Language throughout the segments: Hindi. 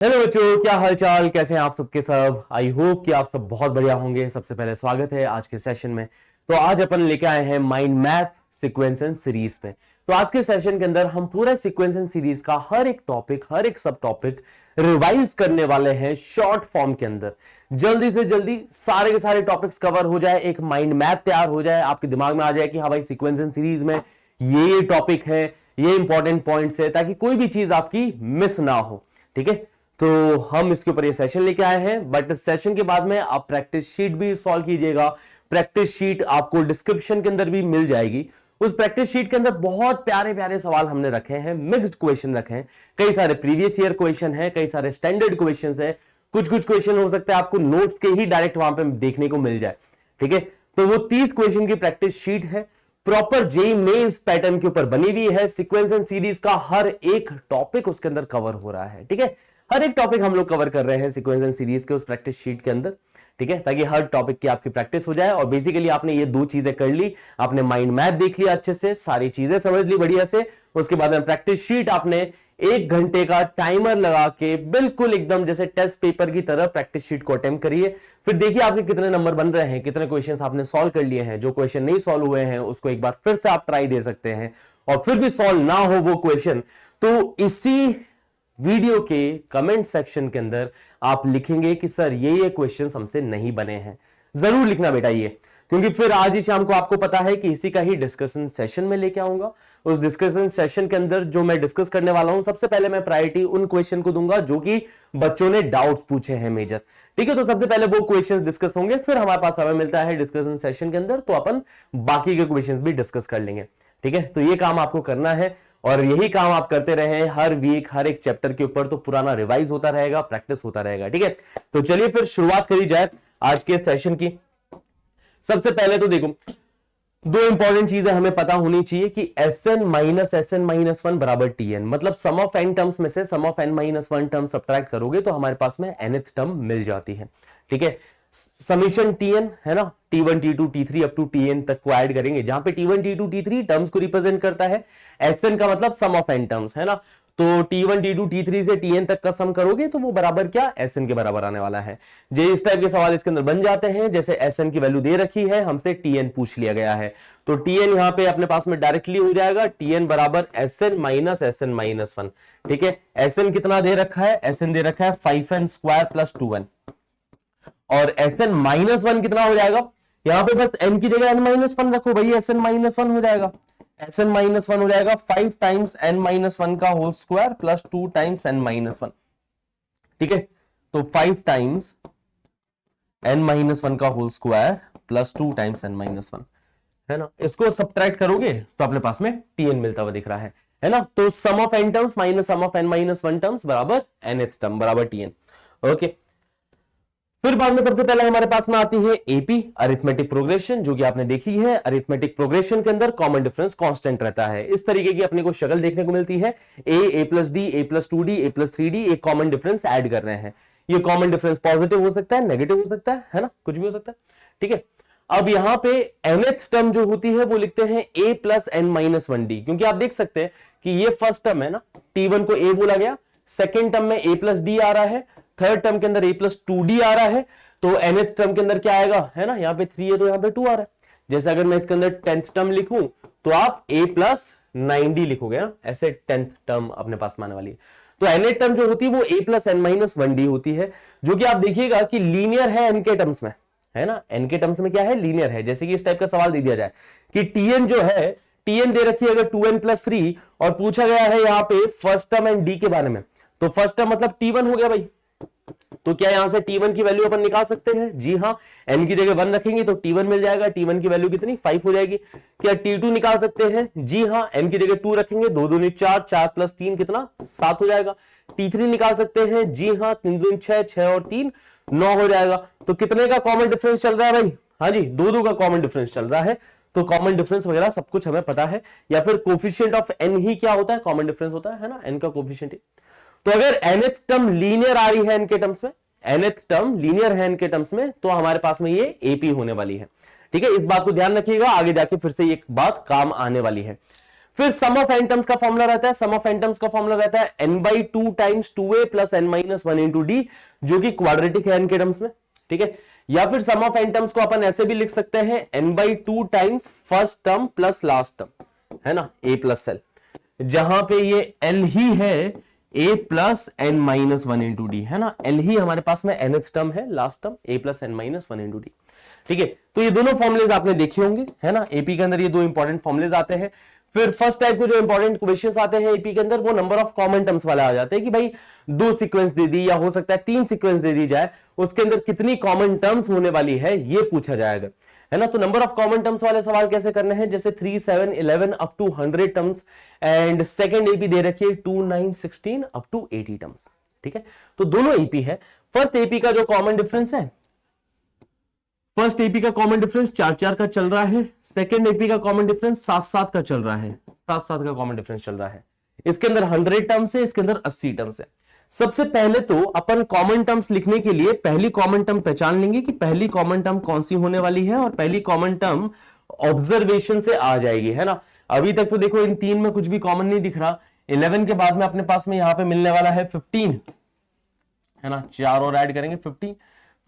हेलो बच्चों, क्या हाल चाल, कैसे हैं आप सबके सब। आई होप कि आप सब बहुत बढ़िया होंगे। सबसे पहले स्वागत है आज के सेशन में। तो आज अपन लेके आए हैं mind map sequence and series पे। तो आज के सेशन के अंदर हम पूरा सीक्वेंस एंड सीरीज का हर एक टॉपिक, हर एक सब टॉपिक रिवाइज करने वाले हैं शॉर्ट फॉर्म के अंदर। जल्दी से जल्दी सारे के सारे टॉपिक्स कवर हो जाए, एक माइंड मैप तैयार हो जाए, आपके दिमाग में आ जाए कि हाँ भाई सीक्वेंस एंड सीरीज में ये टॉपिक है, ये इंपॉर्टेंट पॉइंट्स है, ताकि कोई भी चीज आपकी मिस ना हो। ठीक है, तो हम इसके ऊपर ये सेशन लेके आए हैं। बट सेशन के बाद में आप प्रैक्टिस शीट भी सॉल्व कीजिएगा। प्रैक्टिस शीट आपको डिस्क्रिप्शन के अंदर भी मिल जाएगी। उस प्रैक्टिस शीट के अंदर बहुत प्यारे प्यारे सवाल हमने रखे हैं, मिक्स्ड क्वेश्चन रखे हैं। कई सारे प्रीवियस ईयर क्वेश्चन है, कई सारे स्टैंडर्ड क्वेश्चन है, कुछ कुछ क्वेश्चन हो सकता है आपको नोट्स के ही डायरेक्ट वहां पे देखने को मिल जाए। ठीक है, तो वो 30 क्वेश्चन की प्रैक्टिस शीट है, प्रॉपर जेईई मेंस पैटर्न के ऊपर बनी हुई है। सीक्वेंस एंड सीरीज का हर एक टॉपिक उसके अंदर कवर हो रहा है। ठीक है, हर एक टॉपिक हम लोग कवर कर रहे हैं सीक्वेंस एंड सीरीज के उस प्रैक्टिस शीट के अंदर। ठीक है, ताकि हर टॉपिक की आपकी प्रैक्टिस हो जाए। और बेसिकली आपने ये दो चीजें कर ली, आपने माइंड मैप देख लिया अच्छे से, सारी चीजें समझ ली बढ़िया से। उसके बाद में प्रैक्टिस शीट आपने 1 घंटे का टाइमर लगा के बिल्कुल एकदम जैसे टेस्ट पेपर की तरह प्रैक्टिस शीट को अटेम्प्ट करिए। फिर देखिए आपके कितने नंबर बन रहे हैं, कितने क्वेश्चंस आपने सॉल्व कर लिए हैं। जो क्वेश्चन नहीं सॉल्व हुए हैं उसको एक बार फिर से आप ट्राई दे सकते हैं। और फिर भी सॉल्व ना हो वो क्वेश्चन, तो इसी वीडियो के कमेंट सेक्शन के अंदर आप लिखेंगे कि सर ये क्वेश्चंस हमसे नहीं बने हैं। जरूर लिखना बेटा ये, क्योंकि फिर आज ही शाम को आपको पता है कि इसी का ही डिस्कशन सेशन में लेके आऊंगा। उस डिस्कशन सेशन के अंदर जो मैं डिस्कस करने वाला हूं, सबसे पहले मैं प्रायोरिटी उन क्वेश्चन को दूंगा जो कि बच्चों ने डाउट्स पूछे हैं मेजर। ठीक है, तो सबसे पहले वो क्वेश्चंस डिस्कस होंगे, फिर हमारे पास समय मिलता है डिस्कशन सेशन के अंदर तो अपन बाकी के क्वेश्चंस भी डिस्कस कर लेंगे। ठीक है, तो ये काम आपको करना है और यही काम आप करते रहे हर वीक, हर एक चैप्टर के ऊपर, तो पुराना रिवाइज होता रहेगा, प्रैक्टिस होता रहेगा। ठीक है, तो चलिए फिर शुरुआत करी जाए आज के सेशन की। सबसे पहले तो देखो, दो इंपॉर्टेंट चीजें हमें पता होनी चाहिए कि Sn-Sn-1 बराबर Tn, मतलब सम ऑफ n टर्म्स में से सम ऑफ n-1 टर्म सब्ट्रैक्ट करोगे तो हमारे पास में nth टर्म मिल जाती है। ठीक है, समीशन Tn है ना, T1 T2 T3 up to Tn तक को ऐड करेंगे, जहां पे T1 T2 T3 टर्म्स को रिप्रेजेंट करता है। Sn का मतलब सम ऑफ n टर्म्स है ना, तो T1 T2 T3 से Tn तक का सम करोगे तो वो बराबर क्या, Sn के बराबर आने वाला है। जो इस टाइप के सवाल इसके अंदर बन जाते हैं, जैसे Sn की वैल्यू दे रखी है, हमसे Tn पूछ लिया गया है, तो Tn यहां पे अपने पास में डायरेक्टली हो जाएगा, Tn बराबर Sn माइनस Sn-1। ठीक है, Sn कितना दे रखा है, Sn दे रखा है 5n स्क्वायर प्लस 2n, और Sn-1 कितना हो जाएगा, यहां पे बस n की जगह n-1 रखो भाई, Sn-1 हो जाएगा। Sn-1 हो जाएगा 5 टाइम्स n-1 का whole square plus 2 times n-1। ठीक है, तो 5 टाइम्स n-1 का whole square plus 2 times n-1 है ना। इसको सब्ट्रैक्ट करोगे तो अपने पास में Tn मिलता हुआ दिख रहा है ना। तो sum of n terms minus sum of n-1 terms बराबर nth टर्म बराबर Tn। ओके, फिर बाद में सबसे पहले हमारे पास में आती है एपी, अरिथमेटिक प्रोग्रेशन, जो कि आपने देखी है। अरिथमेटिक प्रोग्रेशन के अंदर कॉमन डिफरेंस कांस्टेंट रहता है। इस तरीके की अपने को शक्ल देखने को मिलती है, ए प्लस डी, ए प्लस 2d, ए प्लस 3d, एक कॉमन डिफरेंस ऐड कर रहे हैं। ये कॉमन डिफरेंस पॉजिटिव हो सकता है, नेगेटिव हो सकता है ना, कुछ भी हो सकता है। ठीक है, अब यहां पे nth टर्म जो होती है वो लिखते हैं a प्लस n-1d, क्योंकि आप देख सकते हैं कि ये फर्स्ट टर्म है ना, T1 को a बोला गया, सेकेंड टर्म में a प्लस डी आ रहा है, थर्ड टर्म के अंदर a प्लस 2d आ रहा है, तो nth टर्म के अंदर क्या आएगा, है ना, यहाँ पे 3 है तो यहाँ पे 2 आ रहा है। जैसे अगर मैं इसके अंदर 10th टर्म लिखूं तो आप a प्लस 9d लिखोगे ना, ऐसे 10th टर्म अपने पास में आने वाली है। तो nth टर्म जो होती है वो a प्लस n-1d होती है, जो कि आप देखिएगा कि लीनियर है n के टर्म्स में, है ना। n के टर्म्स में क्या है, लीनियर है। जैसे कि इस टाइप का सवाल दे दिया जाए कि Tn जो है, Tn दे रखी है अगर 2n प्लस 3 और पूछा गया है यहाँ पे फर्स्ट टर्म एंड डी के बारे में, तो फर्स्ट टर्म मतलब T1 हो गया भाई। तो क्या यहां से T1 की वैल्यू अपन निकाल सकते हैं, जी हां, n की जगह 1 रखेंगे तो T1 मिल जाएगा। T1 की वैल्यू कितनी, 5 हो जाएगी। क्या T2 निकाल सकते हैं, जी हां, n की जगह 2 रखेंगे, 2 दूनी 4, 4 प्लस 3 कितना, 7 हो जाएगा। T3 निकाल सकते हैं, जी हां, 3 दूनी 6, 6 और 3 9 हो जाएगा। तो कितने का कॉमन डिफरेंस चल रहा है भाई, हाँ जी, 2 का कॉमन डिफरेंस चल रहा है। तो कॉमन डिफरेंस वगैरह सब कुछ हमें पता है, या फिर कोफिशिएंट ऑफ n ही क्या होता है, कॉमन डिफरेंस होता है ना, n का कोफिशिएंट। तो अगर nth टर्म लीनियर आ रही है n के टर्म्स में, nth टर्म लीनियर है n के टर्म्स में, तो हमारे पास में ये एपी होने वाली है। ठीक है, इस बात को ध्यान रखिएगा, आगे जाके फिर से एक बात काम आने वाली है। फिर सम ऑफ एन टर्म्स का फॉर्मूला रहता है, सम ऑफ एन टर्म्स का फॉर्मूला रहता है n/2 times 2a plus n-1 into D, जो कि क्वाड्रेटिक है n के टर्म्स में, ठीक है। या फिर सम ऑफ एन टर्म्स को अपन ऐसे भी लिख सकते हैं n/2 times first term plus last term, है ना, a प्लस l, जहां पे ये l ही है a plus n-1 into D, है ना, l ही हमारे पास में nth टर्म है, last term a plus n-1 into D, ठीक है। तो ये दोनों फॉर्मुलेज आपने देखे होंगे, है ना, एपी के अंदर ये दो इंपॉर्टेंट फॉर्मुलेज आते हैं। फिर फर्स्ट टाइप को जो इंपॉर्टेंट क्वेश्चंस आते हैं एपी के अंदर, वो नंबर ऑफ कॉमन टर्म्स वाला आ जाते हैं कि भाई 2 सीक्वेंस दे दी, या हो सकता है 3 सीक्वेंस दे दी जाए, उसके अंदर कितनी कॉमन टर्म्स होने वाली है ये पूछा जाएगा, है ना। तो नंबर ऑफ कॉमन टर्म्स वाले सवाल कैसे करने हैं, जैसे 3, 7, 11 up to 100 terms, and second AP दे रखी है 2, 9, 16 अप टू 80 टर्म्स, ठीक है। तो दोनों एपी है। फर्स्ट एपी का जो कॉमन डिफरेंस है, फर्स्ट एपी का कॉमन डिफरेंस 4-4 का चल रहा है, सेकंड एपी का कॉमन डिफरेंस 7-7 का चल रहा है, 7-7 का कॉमन डिफरेंस चल रहा है। इसके अंदर 100 टर्म्स है, इसके अंदर 80 टर्म्स है। सबसे पहले तो अपन कॉमन टर्म्स लिखने के लिए पहली कॉमन टर्म पहचान लेंगे कि पहली कॉमन टर्म कौन सी होने वाली है, और पहली कॉमन टर्म ऑब्जर्वेशन से आ जाएगी, है ना। अभी तक तो देखो इन तीन में कुछ भी कॉमन नहीं दिख रहा। 11 के बाद में अपने पास में यहां पे मिलने वाला है 15, है ना, 4 और ऐड करेंगे 15,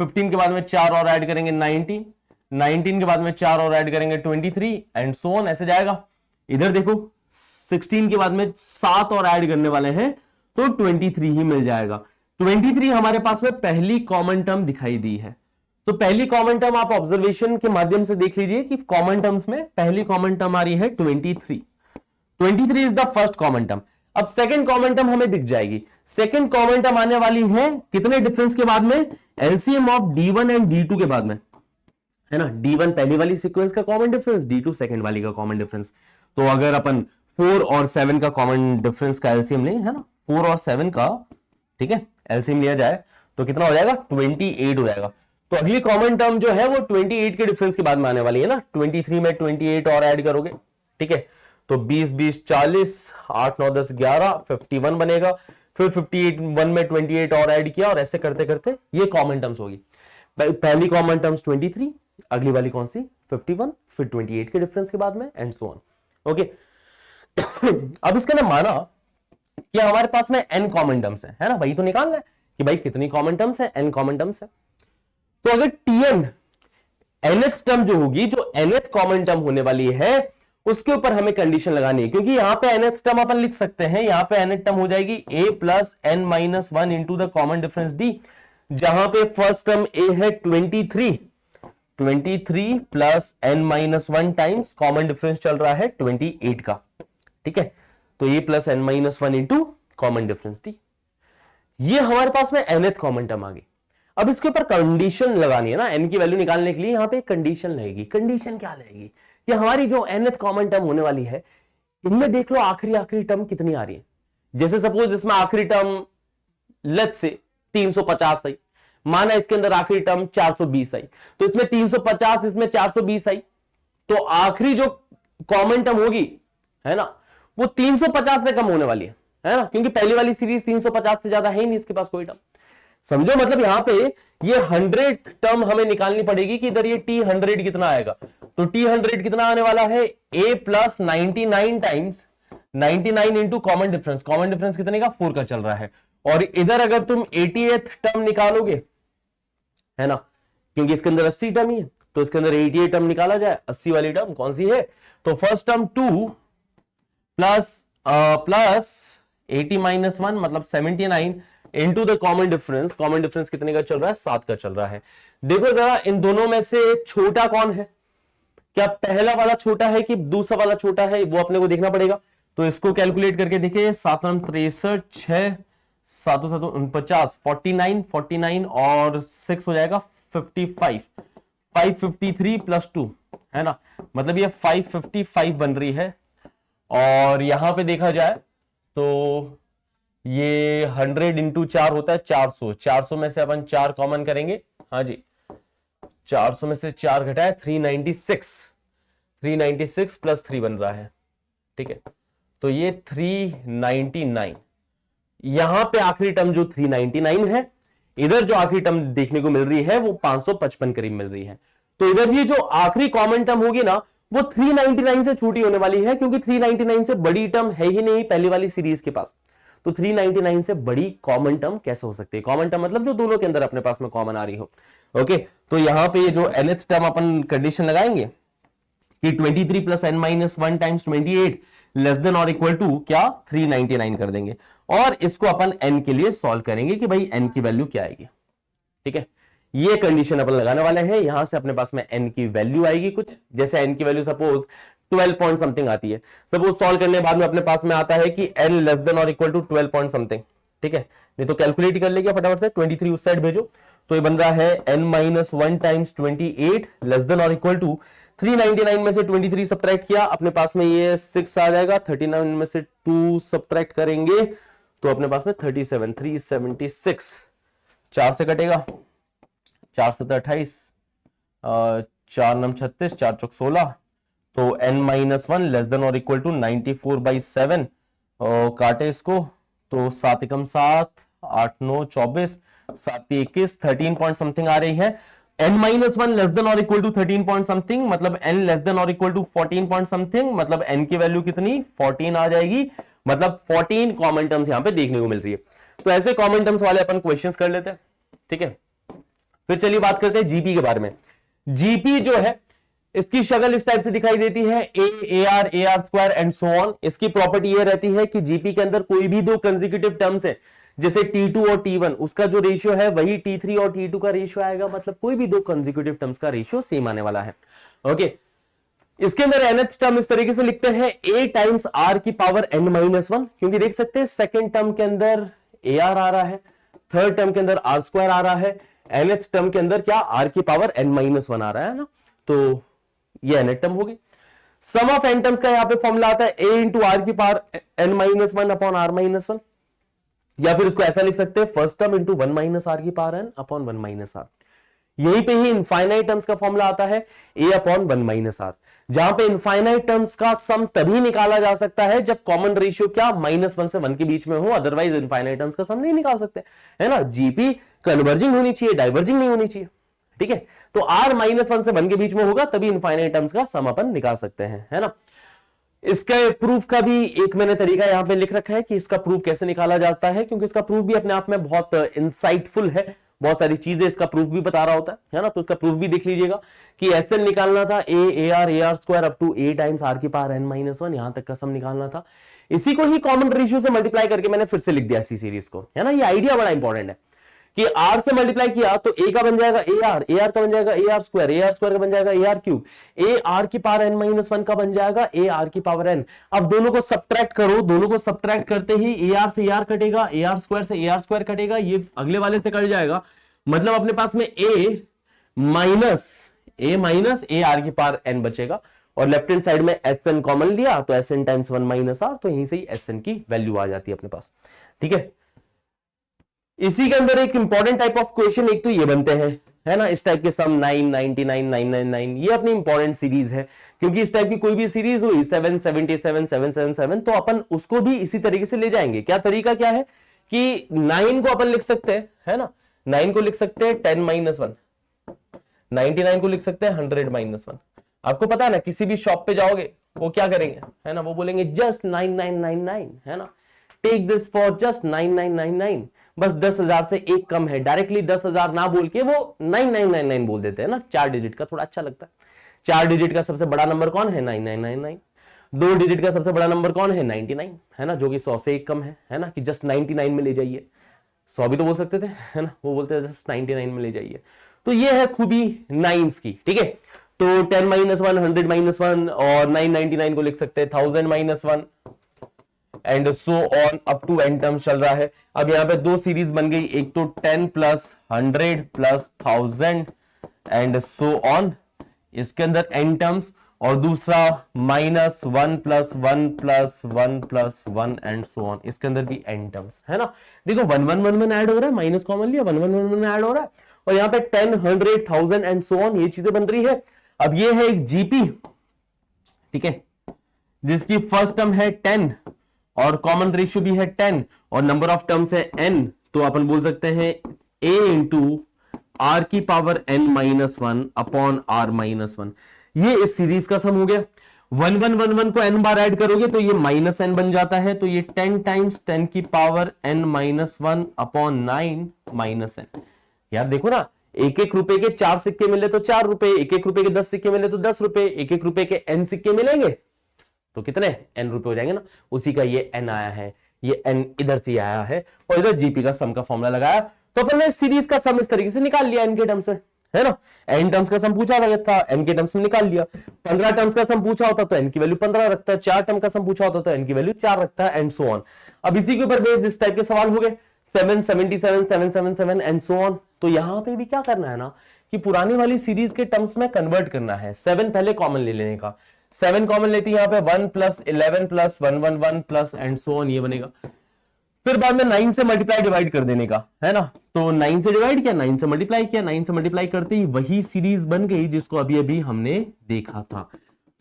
15 के बाद में 4 और ऐड करेंगे 19, 19 के बाद में 4 और ऐड करेंगे 23 एंड सो ऑन, ऐसे जाएगा। इधर देखो 16 के बाद में 7 और ऐड करने वाले हैं तो 23 ही मिल जाएगा। 23 हमारे पास में पहली कॉमन टर्म दिखाई दी है। तो पहली कॉमन टर्म आप ऑब्जर्वेशन के माध्यम से देख लीजिए कि कॉमन टर्म्स में पहली कॉमन टर्म आ रही है 23, 23 is the first common term. अब सेकंड कॉमन टर्म हमें दिख जाएगी। सेकंड कॉमन टर्म आने वाली है कितने डिफरेंस के बाद में, LCM of D1 and D2 के बाद में, है ना। D1 पहली वाली सीक्वेंस का कॉमन डिफरेंस, D2 सेकंड वाली का कॉमन डिफरेंस। तो अगर अपन 4 और 7 का कॉमन डिफरेंस का एलसीएम लें, है ना, 4 और 7 का, ठीक है, एलसीएम लिया जाए तो कितना हो जाएगा, 28 हो जाएगा। तो अगली कॉमन टर्म जो है वो 28 के डिफरेंस के बाद में आने वाली है ना। 23 में 28 और ऐड करोगे, ठीक है, तो 20, 20, 40, 8, 9, 10, 11, 51 बनेगा। फिर 51 में 28 और ऐड किया, और ऐसे करते करते ये कॉमन टर्म्स होगी। पहली कॉमन टर्म्स 23, अगली वाली कौन सी, 51, फिर 28 के डिफरेंस के बाद में एंड सो ऑन, ओके। अब इसका ना माना कि हमारे पास में n कॉमन टर्म्स है ना, भाई तो निकालना है कि भाई कितनी कॉमन टर्म्स है, n कॉमन टर्म्स है। तो अगर Tn nth टर्म जो होगी, जो nth कॉमन टर्म होने वाली है, उसके ऊपर हमें कंडीशन लगानी है, क्योंकि यहां पे nth टर्म अपन लिख सकते हैं, यहां पे nth टर्म हो जाएगी a plus n-1 into the common difference d, जहां पे फर्स्ट टर्म a है 23 plus n-1 times common difference चल रहा है 28 का, ठीक है। तो a plus n-1 into common difference d, ये हमारे पास में nth कॉमन टर्म आ गई। अब इसके ऊपर कंडीशन लगानी है ना, n की वैल्यू निकालने के लिए यहां पे कंडीशन लगेगी। कंडीशन क्या लगेगी कि हमारी जो nth कॉमन टर्म होने वाली है, इनमें देख लो आखिरी टर्म कितनी आ रही है। जैसे सपोज इसमें आखिरी टर्म लेट्स से 350 आई, माना इसके अंदर आखिरी टर्म 420 आई, तो इसमें 350, इसमें 420 आई, तो आखिरी जो कॉमन टर्म होगी, है ना, वो 350 से कम होने वाली है ना, क्योंकि पहली वाली सीरीज 350 से ज्यादा है ही नहीं इसके पास कोई टर्म। समझो, मतलब यहां पे ये 100th टर्म हमें निकालनी पड़ेगी कि इधर ये T100 कितना आएगा। तो T100 कितना आने वाला है, a plus 99 times 99 into common difference, common difference कितने का, 4 का चल रहा है। और इधर अगर तुम 80th टर्म निकालोगे, है ना, क्योंकि इसके अंदर 80 टर्म ही है, तो इसके अंदर 88 टर्म निकाला जाए। 80 वाली टर्म कौन सी है, तो फर्स्ट टर्म 2 प्लस 80 माइनस 1 मतलब 79 into the common difference, common difference कितने का चल रहा है, 7 का चल रहा है। देखो जरा इन दोनों में से छोटा कौन है, क्या पहला वाला छोटा है कि दूसरा वाला छोटा है, वो अपने को देखना पड़ेगा। तो इसको कैलकुलेट करके देखिए, 7 63, 6 7 7 49, 49 और 6 हो जाएगा 55, 553 प्लस 2, है ना, मतलब ये 555 बन रही है। और यहां पे देखा जाए तो ये 100 इंटू 4 होता है 400, 400 में से अपन 4 कॉमन करेंगे, हाँ जी, 400 में से 4 घटाए 396 प्लस 3 बन रहा है, ठीक है। तो ये 399, यहां पे आखिरी टर्म जो 399 है, इधर जो आखिरी टर्म देखने को मिल रही है वो 555 करीब मिल रही है। तो इधर ये जो आखिरी कॉमन टर्म होगी ना, वो 399 से छोटी होने वाली है, क्योंकि 399 से बड़ी टर्म है ही नहीं पहली वाली सीरीज के पास। तो 399 से बड़ी कॉमन टर्म कैसे हो सकती है? कॉमन टर्म मतलब जो दोनों के अंदर अपने पास में कॉमन आ रही हो। ओके, तो यहां पे जो nth टर्म अपन कंडीशन लगाएंगे कि 23 plus n minus 1 times 28 less than और इक्वल टू क्या 399 कर देंगे, और इसको अपन n के लिए सॉल्व करेंगे कि भाई n की वैल्यू क्या आएगी। ठीक है, ये कंडीशन अपन लगाने वाले हैं। यहां से अपने पास में n की वैल्यू आएगी कुछ, जैसे n की वैल्यू सपोज 12 पॉइंट समथिंग आती है। सपोज सॉल्व करने के बाद में अपने पास में आता है कि n लेस देन और इक्वल टू 12 पॉइंट समथिंग। ठीक है, नहीं तो कैलकुलेट कर लेगा फटाफट से, 23 उस साइड भेजो, तो ये बन रहा है n minus 1 times 28 less than और इक्वल टू 399 में से 23 सब्ट्रैक्ट किया, अपने पास में ये 6 आ जाएगा। 39 में से 2 सब्ट्रैक्ट करेंगे तो अपने पास में 37, 376, 4 से कटेगा, 4 से 28, 4 9 36, 4 चौक 16, तो n माइनस 1 लेस देन और इक्वल टू 94/7, और काटे इसको तो 7 एकम 7, 8 9 24, 7 21, 13 पॉइंट समथिंग आ रही है। n माइनस 1 लेस देन और इक्वल टू 13 पॉइंट समथिंग मतलब n लेस देन और इक्वल टू 14 पॉइंट समथिंग, मतलब n की वैल्यू कितनी 14 आ जाएगी, मतलब 14 कॉमन टर्म्स यहां पे देखने को मिल रही है। तो ऐसे कॉमन टर्म्स वाले अपन क्वेश्चंस कर लेते हैं। ठीक है, फिर चलिए बात करते हैं जीपी के बारे में। जीपी जो है इसकी शक्ल इस टाइप से दिखाई देती है, ए r square and so on. इसकी प्रॉपर्टी ये रहती है कि जीपी के अंदर कोई भी दो कंसेक्यूटिव टर्म्स है, जैसे T2 और T1, उसका जो रेशियो है वही T3 और T2 का रेशियो आएगा, मतलब कोई भी दो कंसेक्यूटिव टर्म्स का रेशियो सेम आने वाला है। ओके, इसके अंदर nth टर्म इस तरीके से लिखते हैं a टाइम्स r की पावर n माइनस 1, क्योंकि देख सकते हैं सेकेंड टर्म के अंदर ar आ रहा है, थर्ड टर्म के अंदर r स्क्वायर आ रहा है, nth टर्म के अंदर क्या r की पावर n माइनस 1 आ रहा है ना, तो ये nth टर्म होगी। सम ऑफ n टर्म्स का यहां पे फॉर्मूला आता है a इंटू आर की power n minus 1 upon r minus 1, या फिर इसको ऐसा लिख सकते हैं first term into 1 minus R की power n upon 1 minus R. यहीं पे ही इनफाइनाइट टर्म्स का फॉर्मूला आता है a अपॉन 1 माइनस आर, जहां पे इनफाइनाइट टर्म्स का सम तभी निकाला जा सकता है जब कॉमन रेशियो क्या -1 से 1 के बीच में हो, अदरवाइज इनफाइनाइट टर्म्स का सम नहीं निकाल सकते, है ना। जीपी कन्वर्जिंग होनी चाहिए, डाइवर्जिंग नहीं होनी चाहिए। ठीक है, तो r -1 से 1 के बीच में होगा तभी इनफाइनाइट टर्म्स का सम अपन निकाल सकते हैं, है ना। इसके प्रूफ का भी एक मैंने तरीका यहां पे लिख रखा है कि इसका प्रूफ कैसे निकाला जाता है, क्योंकि इसका प्रूफ भी अपने आप में बहुत इंसाइटफुल है, बहुत सारी चीजें इसका प्रूफ भी बता रहा होता है ना। तो इसका प्रूफ भी देख लीजिएगा कि एसएन निकालना था a r square up to a times r की पावर n माइनस 1, यहां तक का सम निकालना था। इसी को ही कॉमन रेशियो से मल्टीप्लाई करके मैंने फिर से लिख दिया इसी सीरीज को, है ना। ये आइडिया बड़ा इंपॉर्टेंट है कि r से मल्टीप्लाई किया तो a का बन जाएगा ar का बन जाएगा ar स्क्वायर का बन जाएगा ar क्यूब, ar की पावर n माइनस 1 का बन जाएगा ar की पावर n। अब दोनों को सब्ट्रैक्ट करो, दोनों को सब्ट्रैक्ट करते ही ar से ar कटेगा, ar स्क्वायर से ar स्क्वायर कटेगा, ये अगले वाले से कट जाएगा, मतलब अपने पास में a माइनस ar की पावर n बचेगा, और लेफ्ट हैंड साइड में sn कॉमन लिया तो sn टाइम्स 1 माइनस r, तो यहीं से ही sn की वैल्यू आ जाती है अपने पास। ठीक है, इसी के अंदर एक इंपॉर्टेंट टाइप ऑफ क्वेश्चन एक तो ये बनते हैं, है ना, इस टाइप के सम 9, 99, 999, ये अपनी इंपॉर्टेंट सीरीज है, क्योंकि इस टाइप की कोई भी सीरीज हुई 777, 777, तो अपन उसको भी इसी तरीके से ले जाएंगे। क्या तरीका क्या है कि 9 को अपन लिख सकते हैं, है ना, 9 को लिख सकते हैं 10 माइनस 1, 99 को लिख सकते हैं 100 माइनस 1। आपको पता है ना, किसी भी शॉप पे जाओगे वो क्या करेंगे, है ना, वो बोलेंगे जस्ट 9999, है ना, टेक दिस फॉर जस्ट 9999, बस 10,000 से एक कम है, डायरेक्टली 10,000 ना बोल के वो 9999 बोल देते हैं ना, 4 डिजिट का थोड़ा अच्छा लगता है। 4 डिजिट का सबसे बड़ा नंबर कौन है 9999, 2 डिजिट का सबसे बड़ा नंबर कौन है 99, है ना, जो कि 100 से एक कम है ना, कि जस्ट 99 में ले जाइए, 100 भी तो बोल सकते थे, है ना, वो बोलते हैं जस्ट 99 में ले जाइए। तो ये है खूबी 9s की। ठीक है, तो 10 माइनस 1, 100 माइनस 1, और 999 को लिख सकते हैं 1000 minus 1, and so on up to n terms चल रहा है। अब यहाँ पे दो सीरीज बन गई, एक तो 10 plus 100 plus 1000 and so on, इसके अंदर n टर्म्स, और दूसरा -1 plus 1 plus 1 plus 1 and so on, इसके अंदर भी n टर्म्स, है ना। देखो 1 1 1 1 ऐड हो रहा है, माइनस कॉमन लिया, 1 1 1 1 ऐड हो रहा है, और यहाँ पे 10 100 1000 एंड सो ऑन, ये चीजें बन रही है। अब ये है एक जीपी, ठीक है, जिसकी फर्स्ट टर्म है 10 और कॉमन रेशियो भी है 10 और नंबर ऑफ टर्म्स है n, तो अपन बोल सकते हैं a इंटू आर की power n minus 1 upon r minus 1। ये इस सीरीज का सम हो गया। 1 1 1 1 को n बार ऐड करोगे तो ये -n बन जाता है, तो ये 10 टाइम्स 10 की पावर n-1 अपॉन 9 -n। यार देखो ना, एक एक रुपए के 4 सिक्के मिले तो 4 रुपए, एक एक रुपए के 10 सिक्के मिले तो 10 रुपए, एक एक रुपए के n सिक्के मिलेंगे तो कितने n रुपए हो जाएंगे ना। उसी का ये n आया है, ये n इधर से आया है और इधर जीपी का सम का फॉर्मूला लगाया, तो अपन ने सीरीज का सम इस तरीके से निकाल लिया n के टर्म्स में, है ना। n टर्म्स का सम पूछा था n के टर्म्स में निकाल लिया। 15 टर्म्स का सम पूछा होता तो n की वैल्यू 15 रखता है, 4 टर्म का सम पूछा होता तो n की वैल्यू 4 रखता है, एंड सो ऑन। अब इसी के ऊपर बेस्ड इस टाइप के सवाल हो गए 7 77 777 एंड सो ऑन। तो यहां पे भी क्या करना है ना कि पुरानी वाली सीरीज के टर्म्स में कन्वर्ट करना है। 7 पहले कॉमन ले लेने का, 7 कॉमन लेती है यहाँ पे 1 + 11 + 1 1 1 प्लस एंड सो ऑन, ये बनेगा। फिर बाद में 9 से मल्टीप्लाई डिवाइड कर देने का, है ना। तो 9 से डिवाइड किया, 9 से मल्टीप्लाई किया, 9 से मल्टीप्लाई करते ही वही सीरीज बन गई जिसको अभी अभी हमने देखा था।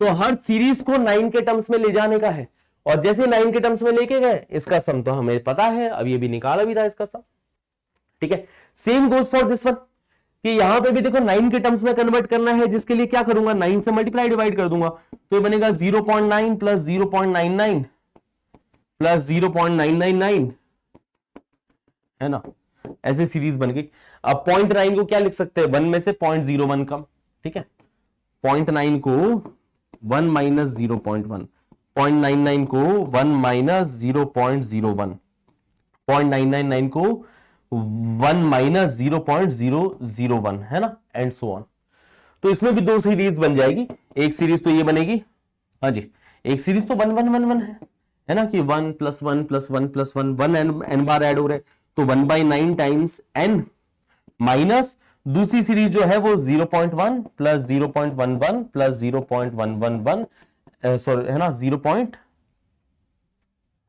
तो हर सीरीज को 9 के टर्म्स में ले जाने का है, और जैसे 9 के टर्म्स में लेके गए, इसका सम तो हमें पता है, अभी अभी निकाला भी था इसका सम, ठीक है। Same goes for this one कि यहां पे भी देखो 9 के टर्म्स में कन्वर्ट करना है, जिसके लिए क्या करूंगा, 9 से मल्टीप्लाई डिवाइड कर दूंगा, तो ये बनेगा 0.9 + 0.99 + 0.999, है ना। ऐसे सीरीज बन गई। अब 0.9 को क्या लिख सकते हैं, 1 में से 0.01 कम, ठीक है। 0.9 को 1 - 0.1, 0.99 को 1 - 0.01, 0.999 को 1 - 0.001, है ना, एंड सो ऑन। तो इसमें भी दो सीरीज बन जाएगी। एक सीरीज तो ये बनेगी, हाँ जी, एक सीरीज तो 1 1 1 1 है ना, कि 1 + 1 + 1 + 1 1 n बार ऐड हो रहे, तो 1/9 टाइम्स n, माइनस दूसरी सीरीज जो है वो 0.1 + 0.11 + 0.111, सॉरी, है ना, 0.1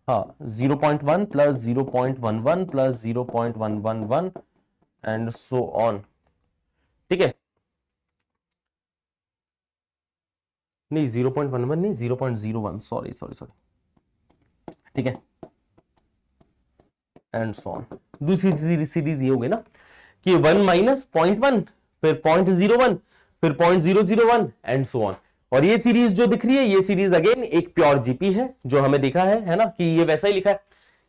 + 0.11 + 0.111 एंड सो ऑन, ठीक है। नहीं 0.11 नहीं, 0.01, सॉरी, ठीक है, एंड सो ऑन। दूसरी सीरीज ये हो गई ना कि 1 - 0.1, फिर 0.01, फिर 0.001 एंड सो ऑन। और ये सीरीज जो दिख रही है, ये सीरीज अगेन एक प्योर जीपी है, जो हमें देखा है ना, कि ये वैसा ही लिखा है।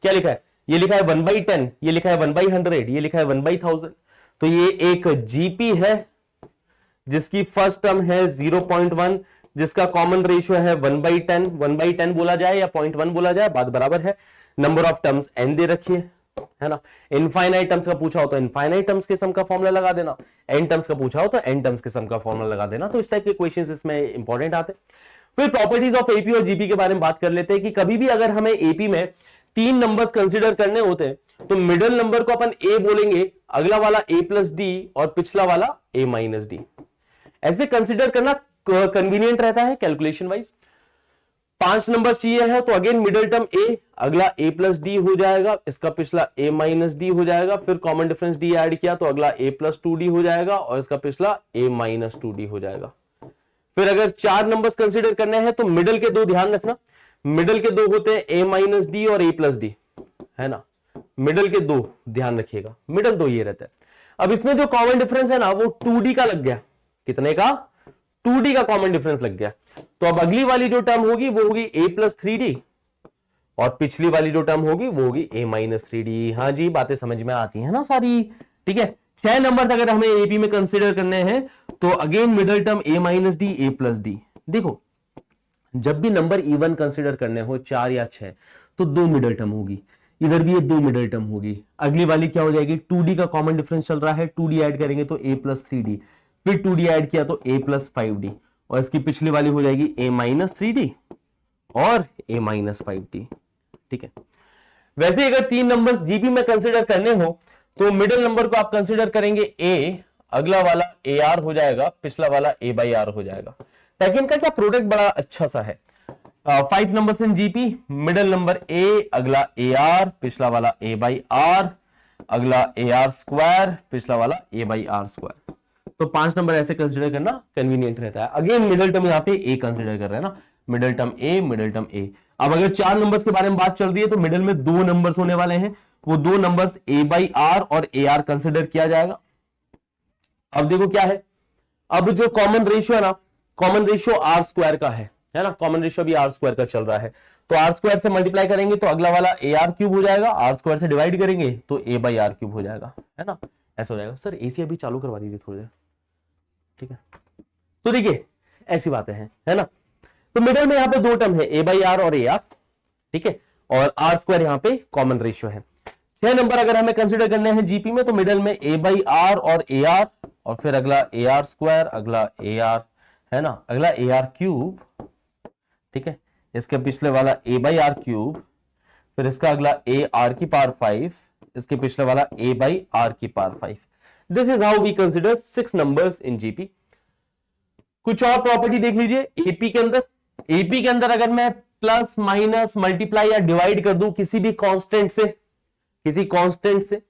क्या लिखा है, ये लिखा है 1/10, ये लिखा है 1/100, ये लिखा है 1/1000। तो ये एक जीपी है जिसकी फर्स्ट टर्म है 0.1, जिसका कॉमन रेशियो है 1/10, 1/10 बोला जाए या 0.1 बोला जाए, बात बराबर है। नंबर ऑफ टर्म्स n दे रखिए, है ना। इनफाइनाइट टर्म्स का पूछा हो तो इनफाइनाइट टर्म्स के सम का फॉर्मूला लगा देना, n टर्म्स का पूछा हो तो n टर्म्स के सम का फॉर्मूला लगा देना। तो इस टाइप के क्वेश्चंस इसमें इंपॉर्टेंट आते हैं। फिर प्रॉपर्टीज ऑफ एपी और जीपी के बारे में बात कर लेते हैं कि कभी भी अगर हमें एपी में 3 नंबर्स कंसीडर करने होते हैं तो मिडिल नंबर को अपन a बोलेंगे, अगला वाला a + d और पिछला वाला a - d। ऐसे कंसीडर करना कन्वीनियंट रहता है कैलकुलेशन वाइज। 5 नंबर चाहिए है तो अगेन मिडिल टर्म a, अगला a + d हो जाएगा, इसका पिछला a - d हो जाएगा, फिर कॉमन डिफरेंस d ऐड किया तो अगला a + 2d हो जाएगा और इसका पिछला a - 2d हो जाएगा। फिर अगर 4 नंबर्स कंसीडर करने हैं तो मिडिल के दो ध्यान रखना, मिडिल के दो होते हैं a - d और a + d, है ना। मिडिल के दो ध्यान रखिएगा, मिडिल दो ये रहता है। अब इसमें जो कॉमन डिफरेंस है ना वो 2d का लग गया, कितने का, 2d का कॉमन डिफरेंस लग गया। तो अब अगली वाली जो टर्म होगी वो होगी a + 3d और पिछली वाली जो टर्म होगी वो होगी a - 3d। हाँ जी, बातें समझ में आती है ना सारी, ठीक है। 6 नंबर्स अगर हमें एपी में कंसीडर करने हैं तो again middle term a - d, a + d। देखो जब भी नंबर इवन कंसीडर करने हो 4 या 6 तो 2 मिडिल टर्म होगी, इधर भी ये 2 मिडिल टर्म होगी। अगली वाली क्या हो जाएगी, 2d का कॉमन डिफरेंस चल रहा है, 2d ऐड करेंगे तो a + 3d, फिर 2d ऐड किया तो a + 5d और इसकी पिछली वाली हो जाएगी a - 3d और a - 5d, ठीक है। वैसे अगर 3 नंबर्स जीपी में कंसीडर करने हो तो मिडिल नंबर को आप कंसीडर करेंगे a, अगला वाला ar हो जाएगा, पिछला वाला a/r हो जाएगा, ताकि इनका क्या प्रोडक्ट बड़ा अच्छा सा है। 5 numbers in GP, middle number a, अगला ar, पिछला वाला a/r, अगला ar², पिछला वाला a/r²। तो 5 नंबर ऐसे कंसीडर करना कन्वीनियंट रहता है। अगेन मिडिल टर्म यहाँ पे a कंसीडर कर रहे हैं ना, middle term a, middle term a। अब अगर 4 नंबर्स के बारे में बात चल रही है तो मिडिल में 2 नंबर्स होने वाले हैं, वो 2 नंबर्स a/r और ar कंसीडर किया जाएगा। अब देखो क्या है, अब जो कॉमन रेशियो है ना कॉमन रेशियो आर स्क्वायर का है ना, कॉमन रेशियो भी आर स्क्वायर का चल रहा है, तो आर स्क्वायर से मल्टीप्लाई करेंगे तो अगला वाला ए आर क्यूब हो जाएगा, आर स्क्वायर से डिवाइड करेंगे तो ए बाई आर क्यूब हो जाएगा, है ना, ऐसा हो जाएगा। सर एसी अभी चालू करवा दीजिए थोड़ी देर, ठीक है। तो देखिए ऐसी बातें हैं, है ना। तो मिडिल में यहां पे दो टर्म है, ए बाई आर और ए आर, ठीक है, और आर स्क्वायर यहां पे कॉमन रेशियो है। 6 नंबर अगर हमें कंसीडर करने हैं जीपी में, तो मिडिल में ए बाई आर और ए आर, और फिर अगला ए आर स्क्वायर, अगला ए आर, है ना, अगला ए आर क्यूब, ठीक है, इसके पिछले वाला ए बाई आर क्यूब, फिर इसका अगला ए आर की पावर 5, इसके पिछले वाला ए बाई आर की power 5। This is how we consider 6 numbers in GP. कुछ और प्रॉपर्टी देख लीजिए एपी के अंदर। एपी के अंदर अगर मैं प्लस माइनस मल्टीप्लाई या डिवाइड कर दूं किसी भी कांस्टेंट से, किसी कांस्टेंट से,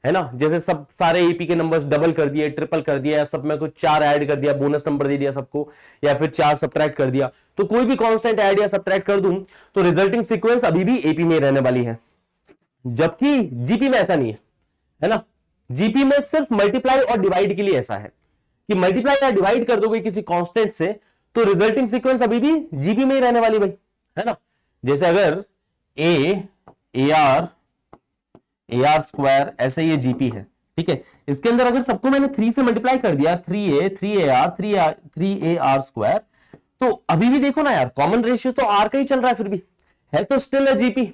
है ना, जैसे सब सारे एपी के नंबर्स डबल कर दिए, ट्रिपल कर दिया, सब में कुछ 4 ऐड कर दिया, बोनस नंबर दे दिया सबको, या फिर 4 सब्ट्रैक्ट कर दिया, तो कोई भी कांस्टेंट ऐड या सब्ट्रैक्ट कर दूं तो रिजल्टिंग सीक्वेंस अभी भी एपी में रहने वाली है, जबकि जीपी में ऐसा नहीं है ना। जीपी में सिर्फ मल्टीप्लाई और डिवाइड के लिए ऐसा है कि मल्टीप्लाई या डिवाइड कर दोगे किसी कांस्टेंट से तो रिजल्टिंग सीक्वेंस अभी भी जीपी में ही रहने वाली भाई, है ना। जैसे अगर ए आर स्क्वायर ऐसे ये जीपी है, ठीक है, इसके अंदर अगर सबको मैंने 3 से मल्टीप्लाई कर दिया, 3 ए आर स्क्वायर, तो अभी भी देखो ना यार, कॉमन रेशियो तो आर का ही चल रहा है, फिर भी है तो स्टिल है जीपी,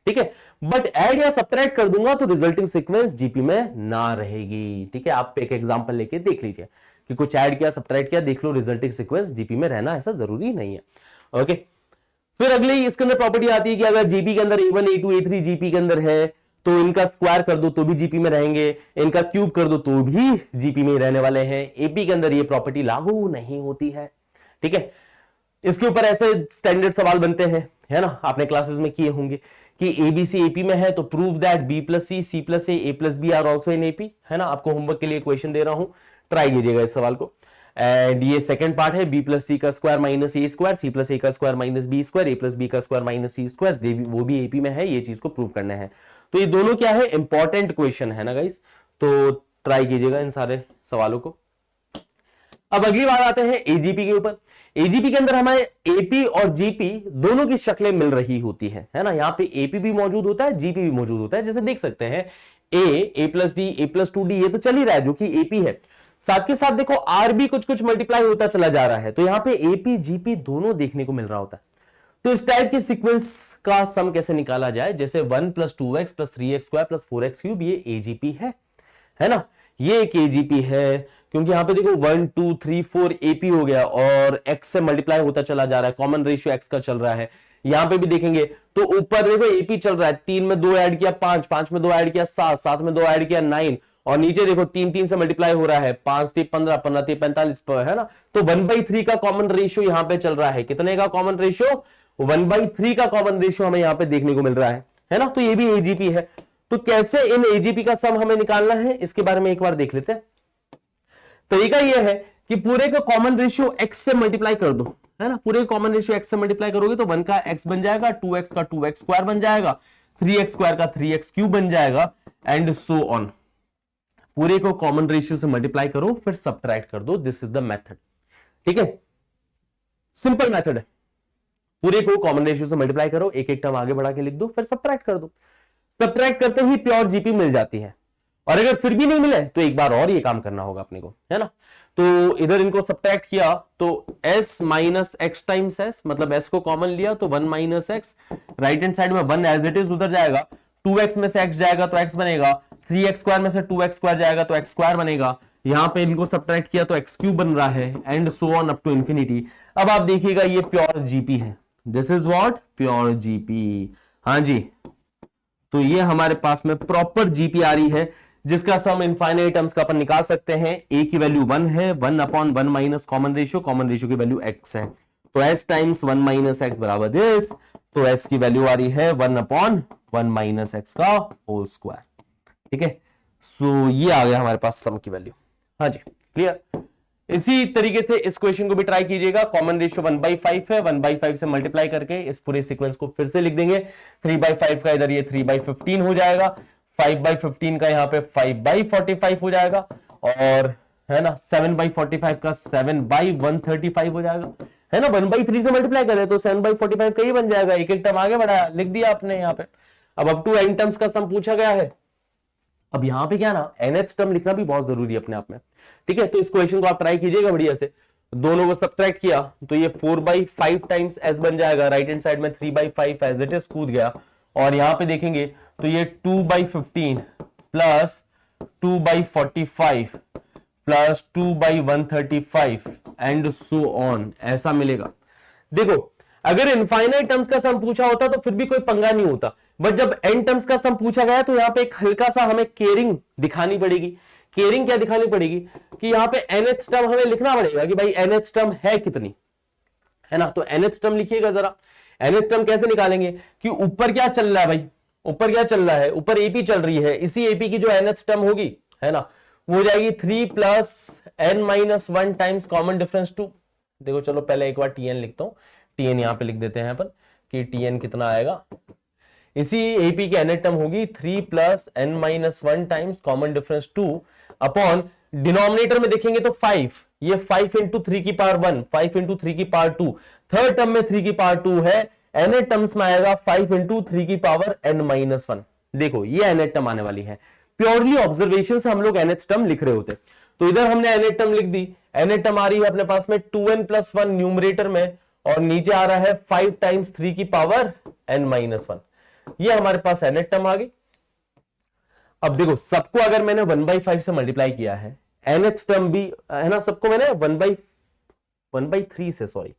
ठीक है, बट ऐड या सब्ट्रैक्ट कर दूंगा तो रिजल्टिंग सीक्वेंस जीपी में ना रहेगी, ठीक है। आप एक एग्जांपल लेके देख लीजिए कि कुछ ऐड किया सब्ट्रैक्ट किया, देख लो रिजल्टिंग सीक्वेंस जीपी में रहना ऐसा जरूरी नहीं है, ओके। फिर अगली इसके अंदर प्रॉपर्टी आती है कि अगर जीपी के अंदर A1 A2 A3 जीपी के अंदर है तो इनका स्क्वायर कर दो तो भी जीपी में रहेंगे, इनका क्यूब कर दो तो भी जीपी में रहने वाले हैं। एपी के अंदर ये प्रॉपर्टी लागू नहीं होती है, ठीक है। इसके ऊपर ऐसे स्टैंडर्ड सवाल बनते हैं, है ना, आपने क्लासेस में किए होंगे कि एबीसी एपी में है तो prove that b plus c plus a plus b are also in AP, है ना। आपको होमवर्क के लिए क्वेश्चन दे रहा हूं, ट्राई कीजिएगा इस सवाल को। एंड ये सेकंड पार्ट है, बी प्लस सी का स्क्वायर माइनस ए स्क्वायर, सी प्लस ए का स्क्वायर माइनस बी स्क्वायर, ए प्लस बी का स्क्वायर माइनस सी स्क्वायर, वो भी एपी में है, ये चीज को प्रूव करना है। तो ये दोनों क्या है, इंपॉर्टेंट क्वेश्चन है ना गाइस, तो ट्राई कीजिएगा इन सारे सवालों को। अब अगली बात आते हैं एजीपी के ऊपर। एजीपी के अंदर हमें एपी और जीपी दोनों की शक्लें मिल रही होती है ना। यहाँ पे एपी भी मौजूद होता है, जीपी भी मौजूद होता है। जैसे देख सकते हैं ए प्लस डी, ए प्लस 2डी, ये तो चल ही रहा है जो कि एपी है। साथ के साथ देखो आर भी कुछ कुछ मल्टीप्लाई होता चला जा रहा है, तो यहाँ पे एपी जीपी दोनों देखने को मिल रहा होता है। तो इस टाइप के सीक्वेंस का सम कैसे निकाला जाए, जैसे 1 plus 2x plus 3x square plus 4x cube, ये एजीपी है ना, ये एक एजीपी है, क्योंकि यहां पे देखो 1 2 3 4 एपी हो गया और x से मल्टीप्लाई होता चला जा रहा है, कॉमन रेशियो x का चल रहा है। यहां पे भी देखेंगे तो ऊपर देखो एपी चल रहा है, 3 में 2 ऐड किया 5, 5 में 2 ऐड किया 7, 7 में 2 ऐड किया 9, और नीचे देखो 3 3 से मल्टीप्लाई हो रहा है, 5 3 15, 15 3 45 है ना। तो 1/3 का कॉमन रेशियो यहां पे चल रहा है। कितने का कॉमन रेशियो? 1/3 का कॉमन रेशियो हमें यहां पे देखने को मिल रहा है ना। तो ये भी एजीपी है। तो कैसे इन एजीपी का सम हमें निकालना है, इसके बारे में एक बार देख लेते हैं। तरीका यह है कि पूरे का कॉमन रेशियो x से मल्टीप्लाई कर दो, है ना। पूरे कॉमन रेशियो x से मल्टीप्लाई करोगे तो 1 का x बन जाएगा, 2x का 2x स्क्वायर बन जाएगा, 3x स्क्वायर का 3x क्यूब बन जाएगा, एंड सो ऑन। पूरे को कॉमन रेशियो से मल्टीप्लाई करो फिर सब्ट्रैक्ट कर दो। दिस इज द मेथड, ठीक है, सिंपल मेथड है। पूरे को कॉमन रेशियो से मल्टीप्लाई करो, एक एक टर्म आगे बढ़ा के लिख दो, फिर सब्ट्रैक्ट कर दो। सब्ट्रैक्ट करते ही प्योर जीपी मिल जाती है। और अगर फिर भी नहीं मिले तो एक बार और ये काम करना होगा अपने को, है ना। तो इधर इनको सब्ट्रैक्ट किया तो s minus x times s, मतलब s को कॉमन लिया तो 1 minus x, right hand side में 1 एज इट इज उधर जाएगा, 2x में से x जाएगा तो x बनेगा, 3x स्क्वायर में से 2x स्क्वायर जाएगा तो x स्क्वायर बनेगा। यहां पे इनको सब्ट्रैक्ट किया तो x क्यूब बन रहा है, and so on up to infinity. अब आप देखिएगा ये प्योर जीपी है। This is what, pure GP. हाँ जी, तो ये हमारे पास में प्रॉपर जीपी आ रही है, जिसका सम इनफाइनाइट टर्म्स का अपन निकाल सकते हैं। a की वैल्यू 1 है, 1/1 माइनस कॉमन रेशियो की वैल्यू x है, तो s टाइम्स 1 माइनस एक्स बराबर दिस। तो s की वैल्यू आ रही है 1/1 माइनस एक्स का होल स्क्वायर, ठीक है। सो ये आ गया हमारे पास सम की वैल्यू। हाँ जी, क्लियर। इसी तरीके से इस क्वेश्चन को भी ट्राई कीजिएगा। कॉमन रेशियो 1/5 है, 1/5 से मल्टीप्लाई करके इस पूरे सीक्वेंस को फिर से लिख देंगे। 3/5 का इधर ये 3/15 हो जाएगा, 5/15 का यहाँ पे 5/45 हो जाएगा, और है ना, 7/45 का 7/135 हो जाएगा, है ना, 1/3 से मल्टीप्लाई करें तो 7/45 का ही बन जाएगा, एक एक टर्म आगे बढ़ाया, लिख दिया आपने यहाँ पे। अब अप टू n टर्म्स का सम पूछा गया है। अब यहाँ पे क्या ना, nth टर्म लिखना भी बहुत जरूरी है अपने आप में, ठीक है। तो इस क्वेश्चन को आप ट्राई कीजिएगा बढ़िया से, दोनों को सब्ट्रैक्ट किया तो ये 4/5 टाइम्स s बन जाएगा, राइट हैंड साइड में 3/5 एज इट इज कूद गया, और यहां पे देखेंगे तो ये 2/15 plus 2/45 plus 2/135 and so on, ऐसा मिलेगा। देखो अगर इनफाइनाइट टर्म्स का सम पूछा होता तो फिर भी कोई पंगा नहीं होता, बट जब एन टर्म्स का सम पूछा गया तो यहाँ पे एक हल्का सा हमें केयरिंग दिखानी पड़ेगी। केयरिंग क्या दिखानी पड़ेगी कि यहाँ पे nth टर्म हमें लिखना पड़ेगा कि भाई nth टर्म है कितनी, है ना। तो nth टर्म लिखिएगा जरा। nth टर्म कैसे निकालेंगे कि ऊपर क्या चल रहा है भाई, ऊपर क्या चल रहा है, ऊपर एपी चल रही है, इसी एपी की जो nth टर्म होगी, है ना, वो हो जाएगी 3 + n-1 टाइम्स कॉमन डिफरेंस 2। देखो चलो पहले एक बार tn लिखता हूं, tn यहां पे लिख देते हैं अपन कि tn कितना आएगा, इसी एपी की nth टर्म होगी 3 + n-1 times common difference 2 upon denominator में देखेंगे तो 5, ये 5 × 3 की पावर 1, 5 × 3 की पावर 2, थर्ड टर्म में 3 की पावर 2 है, nth टर्म्स में आएगा 5 × 3 की पावर n-1। देखो ये nth टर्म आने वाली है, प्योरली ऑब्जर्वेशन से हम लोग nth टर्म लिख रहे होते। तो इधर हमने nth टर्म लिख दी, nth टर्म आ रही है अपने पास में 2n + 1 न्यूमरेटर में, और नीचे आ रहा है 5 × 3 की पावर n-1, ये हमारे पास nth टर्म आ गई। अब देखो सबको अगर मैंने 1/5 से मल्टीप्लाई किया है, nth टर्म भी है ना, सबको मैंने 1/3 से, सॉरी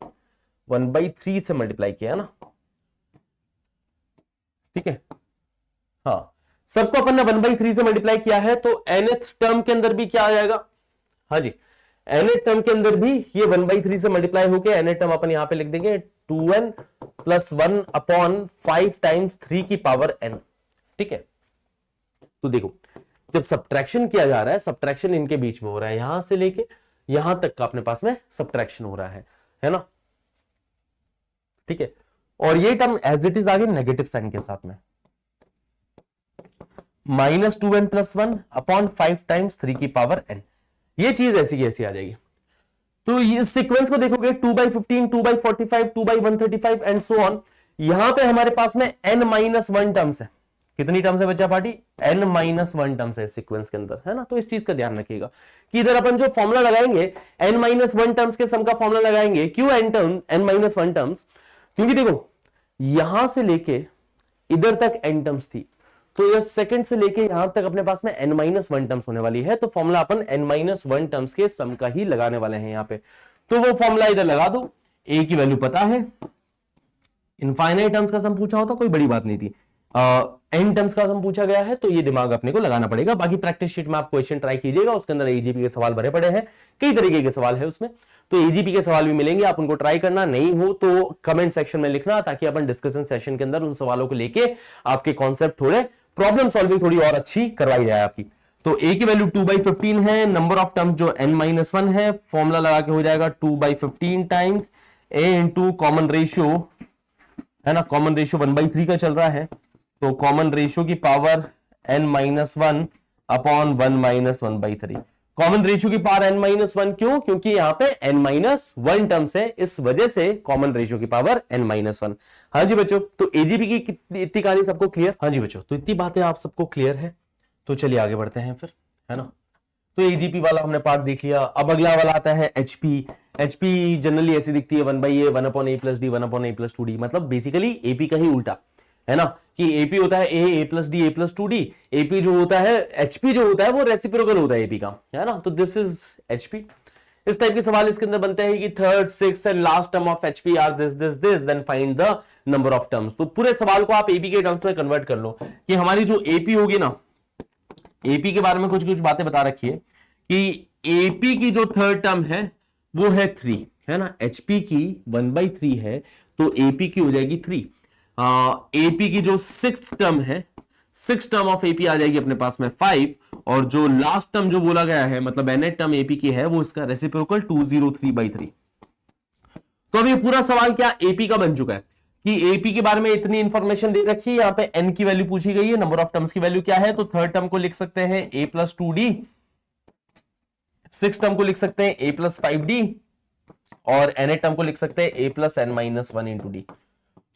1/3 से मल्टीप्लाई किया है ना, ठीक है। हाँ सबको अपन ने 1/3 से मल्टीप्लाई किया है, तो nth टर्म के अंदर भी क्या आ जाएगा, हाँ जी nth टर्म के अंदर भी ये 1/3 से मल्टीप्लाई होके nth टर्म अपन यहां पे लिख देंगे 2n + 1 अपॉन 5 × 3 की पावर n, ठीक है। तो देखो जब सब्ट्रैक्शन किया जा रहा है, सब्ट्रैक्शन इनके बीच में हो रहा है, यहां से लेके यहां तक का अपने पास में सब्ट्रैक्शन हो रहा है ना, ठीक है। और ये टर्म एज इट इज आगे नेगेटिव साइन के साथ में, -2n + 1 अपॉन 5 × 3 की पावर n, ये चीज ऐसी की ऐसी आ जाएगी। तो ये सीक्वेंस को देखोगे 2/15, 2/45, 2/135 एंड सो ऑन, यहां पे हमारे पास में n-1 टर्म्स है। कितनी टर्म्स है बच्चा पार्टी, n-1 टर्म्स है सीक्वेंस के अंदर, है ना। तो इस चीज का ध्यान रखिएगा कि इधर अपन जो फॉर्मूला लगाएंगे n-1 टर्म्स के सम का फॉर्मूला लगाएंगे। क्यों n-1 टर्म्स, क्योंकि देखो यहां से लेके इधर तक n टर्म्स थी, तो ये सेकंड से लेके यहां तक अपने पास में n-1 टर्म्स होने वाली है, तो फॉर्मूला अपन n-1 टर्म्स के सम का ही लगाने वाले हैं यहां पे। तो वो फॉर्मूला इधर लगा दो, a की वैल्यू पता है, इनफाइनाइट टर्म्स का सम पूछा होता कोई बड़ी बात नहीं थी, n टर्म्स का सम पूछा गया है तो ये दिमाग अपने को लगाना पड़ेगा। बाकी प्रैक्टिस शीट में आप क्वेश्चन ट्राई कीजिएगा, उसके अंदर एजीपी के सवाल भरे पड़े हैं, कई तरीके के सवाल है उसमें, तो एजीपी के सवाल भी मिलेंगे, आप उनको ट्राई करना, नहीं हो तो कमेंट सेक्शन में लिखना, ताकि अपन डिस्कशन सेशन के अंदर उन सवालों को लेके आपके कॉन्सेप्ट थोड़े, प्रॉब्लम सॉल्विंग थोड़ी और अच्छी करवाई जाए आपकी। तो a की वैल्यू 2/15 है, नंबर ऑफ टर्म जो n-1 है, फॉर्मूला लगा के हो जाएगा 2/15 times a into common ratio, है ना, कॉमन रेशियो 1/3 का चल रहा है, तो कॉमन रेशियो की power n-1 upon 1 - 1/3। Common ratio की पावर n-1 क्यों, क्योंकि यहां पे n-1 टर्म्स है, इस वजह से कॉमन रेशियो की पावर n-1। हाँ जी बच्चों, तो एजीपी की इतनी कहानी सबको क्लियर, हाँ जी बच्चों, तो इतनी बातें आप सबको क्लियर है, तो चलिए आगे बढ़ते हैं फिर, है ना। तो एजीपी वाला हमने पार्ट देख लिया। अब अगला वाला आता है एचपी। एचपी जनरली ऐसी दिखती है 1/a 1/a + d 1/a + 2d, मतलब बेसिकली एपी का ही उल्टा, है ना, कि एपी होता है a + d a + 2d, AP जो होता है, एचपी जो होता है वो रेसिप्रोकल होता है एपी का, है ना। तो दिस इज एचपी। इस टाइप के सवाल इसके अंदर बनते हैं कि third, sixth and last term of HP are this this this, then find the number of terms. तो पूरे सवाल को आप एपी के टर्म्स में कन्वर्ट कर लो कि हमारी जो एपी होगी ना, एपी के बारे में कुछ कुछ बातें बता रखी है कि एपी की जो थर्ड टर्म है वो है 3, है ना। एचपी की 1/3 है, तो एपी की हो जाएगी 3। एपी की जो सिक्स्थ टर्म है, सिक्स टर्म ऑफ एपी आ जाएगी अपने पास में 5, और जो लास्ट टर्म जो बोला गया है, मतलब nth टर्म एपी की है, वो इसका रेसिप्रोकल 203/3। तो अब ये पूरा सवाल क्या एपी का बन चुका है कि एपी के बारे में इतनी इंफॉर्मेशन दे रखी है, यहां पे n की वैल्यू पूछी गई है, नंबर ऑफ टर्म्स की वैल्यू क्या है, तो थर्ड टर्म को लिख सकते हैं a + 2d 6 टर्म को लिख सकते हैं a प्लस 5d और n टर्म को लिख सकते हैं a plus n minus 1 into D.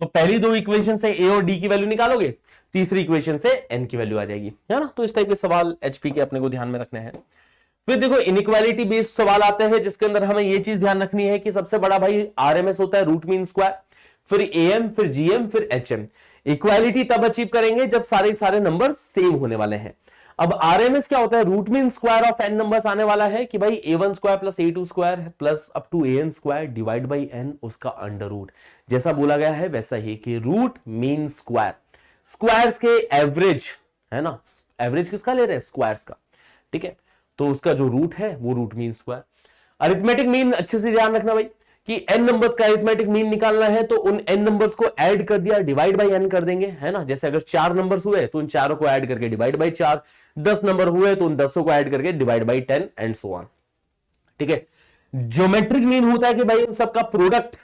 तो पहली दो इक्वेशन से a और d की वैल्यू निकालोगे, तीसरी इक्वेशन से n की वैल्यू आ जाएगी, है ना। तो इस टाइप के सवाल एचपी के अपने को ध्यान में रखने हैं। फिर देखो इनइक्वालिटी बेस्ड सवाल आते हैं जिसके अंदर हमें ये चीज ध्यान रखनी है कि सबसे बड़ा भाई आरएमएस होता है रूट मीन स्क्वायर, फिर एएम, फिर जीएम, फिर एचएम। इक्वालिटी तब अचीव करेंगे जब सारे नंबर सेम होने वाले हैं। अब आरएमएस क्या होता है, root mean square of n numbers आने वाला है कि भाई a1 square plus a2 square plus up to an square divide by n उसका अंडर रूट। जैसा बोला गया है वैसा ही कि रूट मीन स्क्वायर, स्क्वायर्स के एवरेज, है ना। एवरेज किसका ले रहे हैं, स्क्वायर्स का, ठीक है। तो उसका जो रूट है वो root mean square. Arithmetic mean अच्छे से ध्यान रखना भाई कि n नंबर्स का अरिथमेटिक मीन निकालना है तो उन n नंबर्स को ऐड कर दिया, डिवाइड बाई n कर देंगे, है ना। जैसे अगर 4 नंबर्स हुए तो उन चारों को ऐड करके डिवाइड बाई 4, 10 नंबर हुए तो उन 10 को ऐड करके divide by 10 and so on, ठीक है। ज्योमेट्रिक मीन होता है कि भाई इन सबका प्रोडक्ट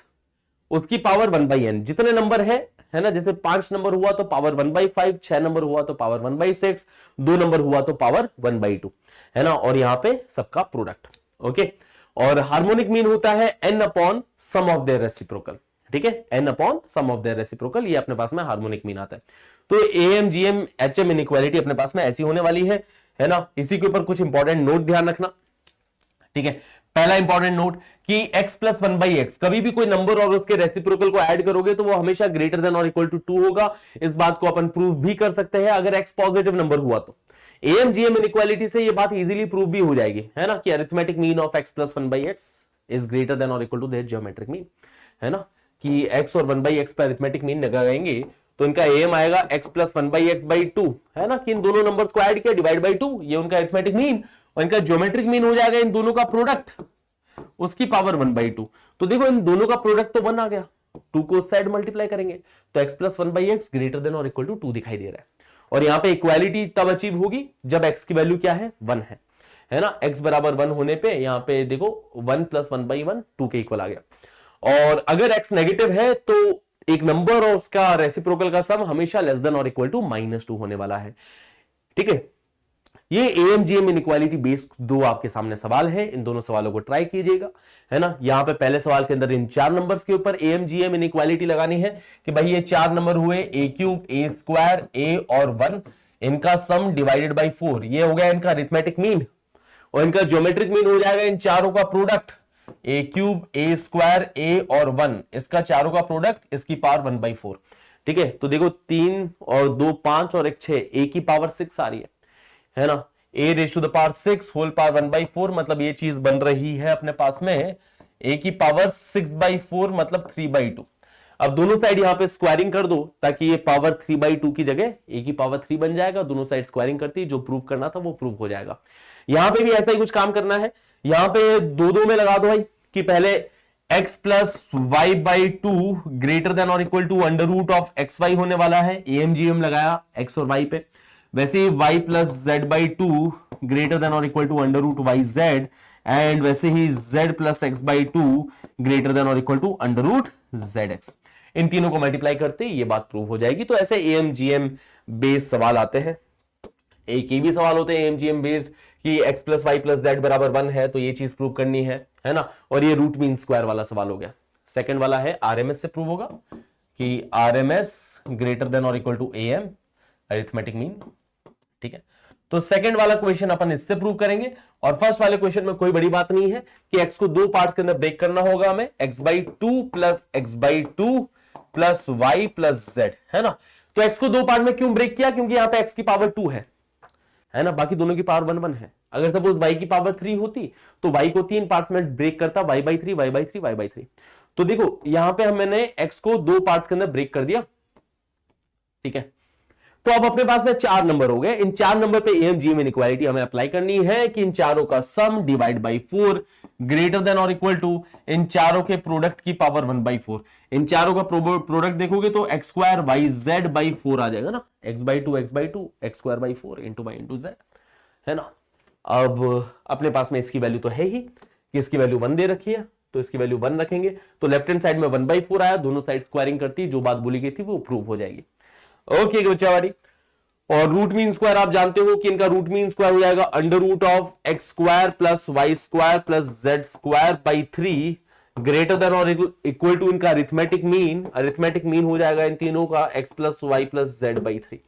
उसकी पावर 1/n, जितने नंबर है ना। जैसे 5 नंबर हुआ तो पावर 1/5, 6 नंबर हुआ तो पावर 1/6, 2 नंबर हुआ तो पावर 1/2, है ना। और यहां पे सबका प्रोडक्ट, ओके। और हार्मोनिक मीन होता है n upon sum of their reciprocal, ठीक है। n upon sum of their reciprocal, ये अपने पास में हार्मोनिक मीन आता है। तो एएम जीएम एचएम इनइक्वालिटी अपने पास में ऐसी होने वाली है ना। इसी के ऊपर कुछ इंपॉर्टेंट नोट ध्यान रखना, ठीक है। पहला इंपॉर्टेंट नोट कि x प्लस 1/x, कभी भी कोई नंबर और उसके रेसिप्रोकल को ऐड करोगे तो वो हमेशा ग्रेटर देन और इक्वल टू 2 होगा। इस बात को अपन प्रूव भी कर सकते हैं अगर x पॉजिटिव नंबर हुआ तो। एएम जीएम इनइक्वालिटी से ये बात इजीली प्रूव भी हो जाएगी, है ना, कि arithmetic mean of x plus 1/x is greater than और equal to their geometric mean, है ना। कि x और 1/x पर अरिथमेटिक मीन लगाएंगे तो इनका एएम आएगा x प्लस 1/x/2, है ना, कि इन दोनों नंबर्स को ऐड किया डिवाइड बाई 2, ये उनका अरिथमेटिक मीन, और इनका ज्योमेट्रिक मीन हो जाएगा इन दोनों का प्रोडक्ट उसकी पावर 1/2। तो देखो इन दोनों का प्रोडक्ट तो 1 आ गया, 2 को उस साइड मल्टीप्लाई करेंगे तो x plus 1/x greater than और इक्वल टू 2 दिखाई दे रहा है। और यहां पे इक्वालिटी तब अचीव होगी जब x की वैल्यू क्या है, 1 है ना। x बराबर 1 होने पे यहां पे देखो 1 प्लस 1/1 2 के इक्वल आ गया। और अगर x नेगेटिव है तो एक नंबर और उसका रेसिप्रोकल का सम हमेशा लेस देन और इक्वल टू -2 होने वाला है, ठीक है। ये एएम जीएम इनइक्वालिटी बेस्ड 2 आपके सामने सवाल है, इन दोनों सवालों को ट्राई कीजिएगा, है ना। यहां पे पहले सवाल के अंदर इन 4 नंबर्स के ऊपर एएम जीएम इनइक्वालिटी लगानी है कि भाई ये 4 नंबर हुए a³ a² a और 1, इनका सम डिवाइडेड बाई 4, ये हो गया इनका अरिथमेटिक मीन। और इनका ज्योमेट्रिक मीन हो जाएगा इन चारों का प्रोडक्ट a³ a² a और 1, इसका चारों का प्रोडक्ट इसकी पावर 1/4, ठीक है। तो देखो 3 और 2 5 और 1 6, a की पावर 6 आ रही है ना। a raise to the power 6 whole power 1/4, मतलब ये चीज बन रही है अपने पास में a की पावर 6/4 मतलब 3/2। अब दोनों साइड यहां पे स्क्वायरिंग कर दो ताकि ये पावर 3/2 की जगह a की पावर 3 बन जाएगा। दोनों साइड स्क्वायरिंग करती, जो प्रूव करना था वो प्रूव हो जाएगा। यहां पे भी ऐसा ही कुछ काम करना है, यहां पे 2 में लगा दो भाई कि पहले x plus y/2 greater than और equal to under root of xy होने वाला है। एएम जीएम लगाया x और y पे, वैसे ही y plus z/2 greater than और equal to under root yz, and वैसे ही z plus x/2 greater than और equal to under root zx। इन तीनों को मल्टीप्लाई करते ये बात प्रूव हो जाएगी। तो ऐसे एएम जीएम बेस्ड सवाल आते हैं। एक ये भी सवाल होते हैं एएम जीएम बेस्ड कि x plus y plus z बराबर 1 है तो ये चीज प्रूव करनी है ना। और ये रूट मीन स्क्वायर वाला सवाल हो गया। सेकंड वाला है आरएमएस से प्रूव होगा कि आरएमएस ग्रेटर देन और equal to AM arithmetic mean, ठीक है। तो सेकंड वाला क्वेश्चन अपन इससे प्रूव करेंगे। और फर्स्ट वाले क्वेश्चन में कोई बड़ी बात नहीं है कि x को 2 पार्ट्स के अंदर ब्रेक करना होगा हमें, x/2 plus x/2 plus y plus z, है ना। तो x को 2 पार्ट में क्यों ब्रेक किया, क्योंकि यहां पे x की पावर 2 है ना, बाकी दोनों की पावर 1 है। अगर सपोज y की पावर 3 होती तो y को 3 पार्ट्स में ब्रेक करता, y/3 y/3 y/3। तो देखो यहां पे मैंने x को 2 पार्ट्स के अंदर ब्रेक कर दिया, ठीक है। तो अब अपने पास में 4 नंबर हो गए। इन 4 नंबर पे एएम जीएम इनइक्वालिटी हमें अप्लाई करनी है कि इन चारों का सम डिवाइड बाई 4 ग्रेटर देन और इक्वल टू इन चारों के प्रोडक्ट की पावर 1/4। इन चारों का प्रोडक्ट देखोगे तो x² yz/4 आ जाएगा ना, x/2 x/2 x²/4 into y into z, है ना। अब अपने पास में इसकी वैल्यू तो है ही कि इसकी वैल्यू 1 दे रखी है, तो इसकी वैल्यू 1 रखेंगे तो लेफ्ट हैंड साइड में 1/4 आया, दोनों साइड स्क्वायरिंग करती जो बात बोली गई थी वो प्रूव हो जाएगी। ओके बच्चा वाली। और रूट मीन स्क्वायर आप जानते हो कि इनका रूट मीन स्क्वायर हो जाएगा under root of x square plus y square plus z square by 3 greater than और इक्वल टू इनका अरिथमेटिक मीन हो जाएगा इन तीनों का x plus y plus z by 3,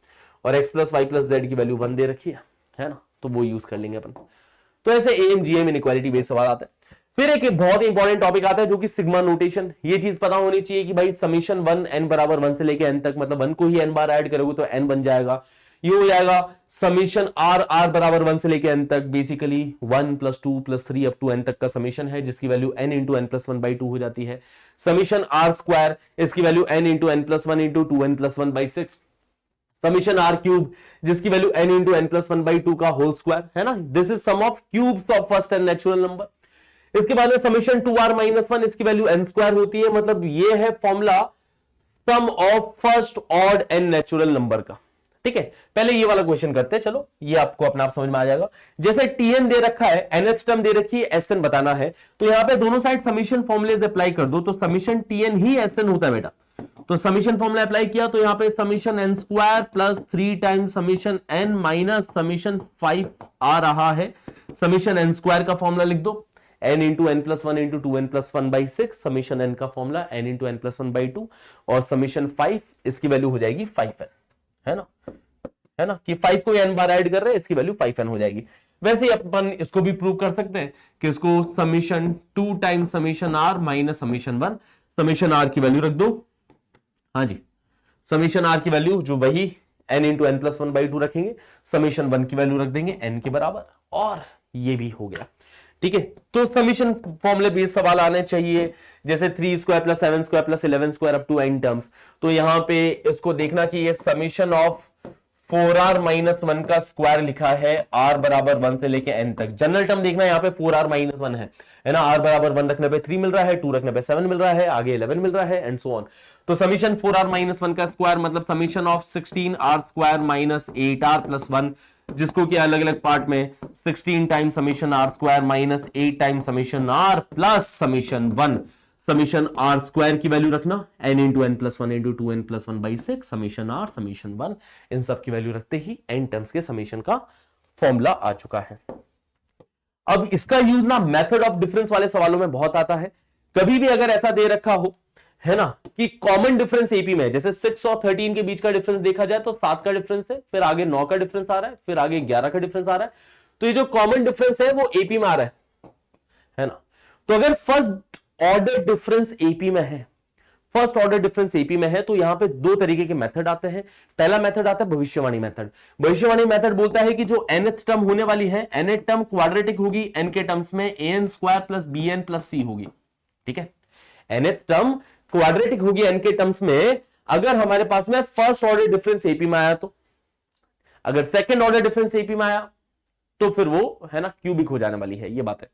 और x plus y plus z की वैल्यू 1 दे रखी है ना, तो वो यूज कर लेंगे अपन। तो ऐसे एएमजीएम इनइक्वालिटी बेस्ड सवाल आता है। फिर एक बहुत इंपॉर्टेंट टॉपिक आता है जो कि सिग्मा नोटेशन। ये चीज पता होनी चाहिए कि भाई समीशन 1 n बराबर 1 से लेके n तक, मतलब 1 को ही n बार ऐड करोगे तो n बन जाएगा। ये हो जाएगा समीशन r बराबर 1 से लेके n तक, बेसिकली 1 + 2 + 3 अप टू n तक का समीशन है, जिसकी वैल्यू n × n + 1/2 हो जाती है। समीशन r स्क्वायर, इसकी value n × n + 1 × 2n + 1/6। Summation r cube, जिसकी वैल्यू n × n + 1/2 का होल स्क्वायर है ना। This is sum of cubes of first and natural number. इसके बाद में समीशन 2r - 1, इसकी वैल्यू n स्क्वायर होती है, मतलब ये है formula some of first odd and natural number का। ठीक है, पहले ये वाला क्वेश्चन करते हैं, चलो ये आपको अपना आप समझ में आ जाएगा। जैसे tn दे रखा है, nth टर्म दे रखी है, sn बताना है, तो यहां पे दोनों साइड समीशन फॉर्मूलेज अप्लाई कर दो, तो समीशन tn ही sn होता है बेटा। तो समीशन फॉर्मूला अप्लाई किया तो यहां पे summation n square plus 3 times summation n minus summation 5 आ रहा है। समीशन n स्क्वायर का फॉर्मूला लिख दो, n × n + 1 × 2n + 1/6, summation n का फॉर्मूला n × n + 1/2, और समीशन 5 इसकी वैल्यू हो जाएगी 5n, है ना कि 5 को n बार ऐड कर रहे हैं, इसकी वैल्यू 5n हो जाएगी। वैसे ही अपन इसको भी प्रूव कर सकते हैं कि इसको summation 2 times summation r minus summation 1, summation r की वैल्यू रख दो, हाँ जी, समीशन r की वैल्यू जो वही n × n + 1/2 रखेंगे, समीशन 1 की वैल्यू रख देंगे n के बराबर, और ये भी हो गया। ठीक है, तो समीशन फॉर्मूले बेस्ड सवाल आने चाहिए, जैसे 3² + 7² + 11² अप टू n टर्म्स। तो यहां पे इसको देखना कि ये समीशन ऑफ 4r - 1 का स्क्वायर लिखा है, r बराबर 1 से लेके n तक। जनरल टर्म देखना है, यहां पे 4r - 1 है ना, r बराबर 1 रखने पे 3 मिल रहा है, 2 रखने पे 7 मिल रहा है, आगे 11 मिल रहा है, एंड सो ऑन। तो समीशन 4r - 1 का स्क्वायर मतलब समीशन ऑफ 16r² - 8r + 1, जिसको कि अलग अलग पार्ट में 16 times summation r² - 8 times summation r plus summation 1, summation r square की वैल्यू रखना n × n + 1 × 2n + 1/6, summation r, summation 1, इन सब की वैल्यू रखते ही n टर्म्स के समीशन का फॉर्मूला आ चुका है। अब इसका यूज ना मेथड ऑफ डिफरेंस वाले सवालों में बहुत आता है। कभी भी अगर ऐसा दे रखा हो, है ना, कि कॉमन डिफरेंस एपी में, जैसे 6 और 13 के बीच का डिफरेंस देखा जाए तो 7 का डिफरेंस है, फिर आगे 9 का डिफरेंस आ रहा है, फिर आगे 11 का डिफरेंस आ रहा है, तो ये जो कॉमन डिफरेंस है वो एपी में आ रहा है ना। तो अगर फर्स्ट ऑर्डर डिफरेंस एपी में है, तो यहां पे दो तरीके के मेथड आते हैं। पहला मेथड आता है भविष्यवाणी मेथड। भविष्यवाणी मेथड बोलता है कि जो nth टर्म होने वाली है, nth टर्म क्वाड्रेटिक होगी, n के टर्म्स में an² + bn + c होगी। ठीक है, nth टर्म क्वाड्रेटिक होगी n के टर्म्स में, अगर हमारे पास में फर्स्ट ऑर्डर डिफरेंस एपी में आया तो। अगर सेकंड ऑर्डर डिफरेंस एपी में आया तो फिर वो, है ना, क्यूबिक हो जाने वाली है, ये बात है।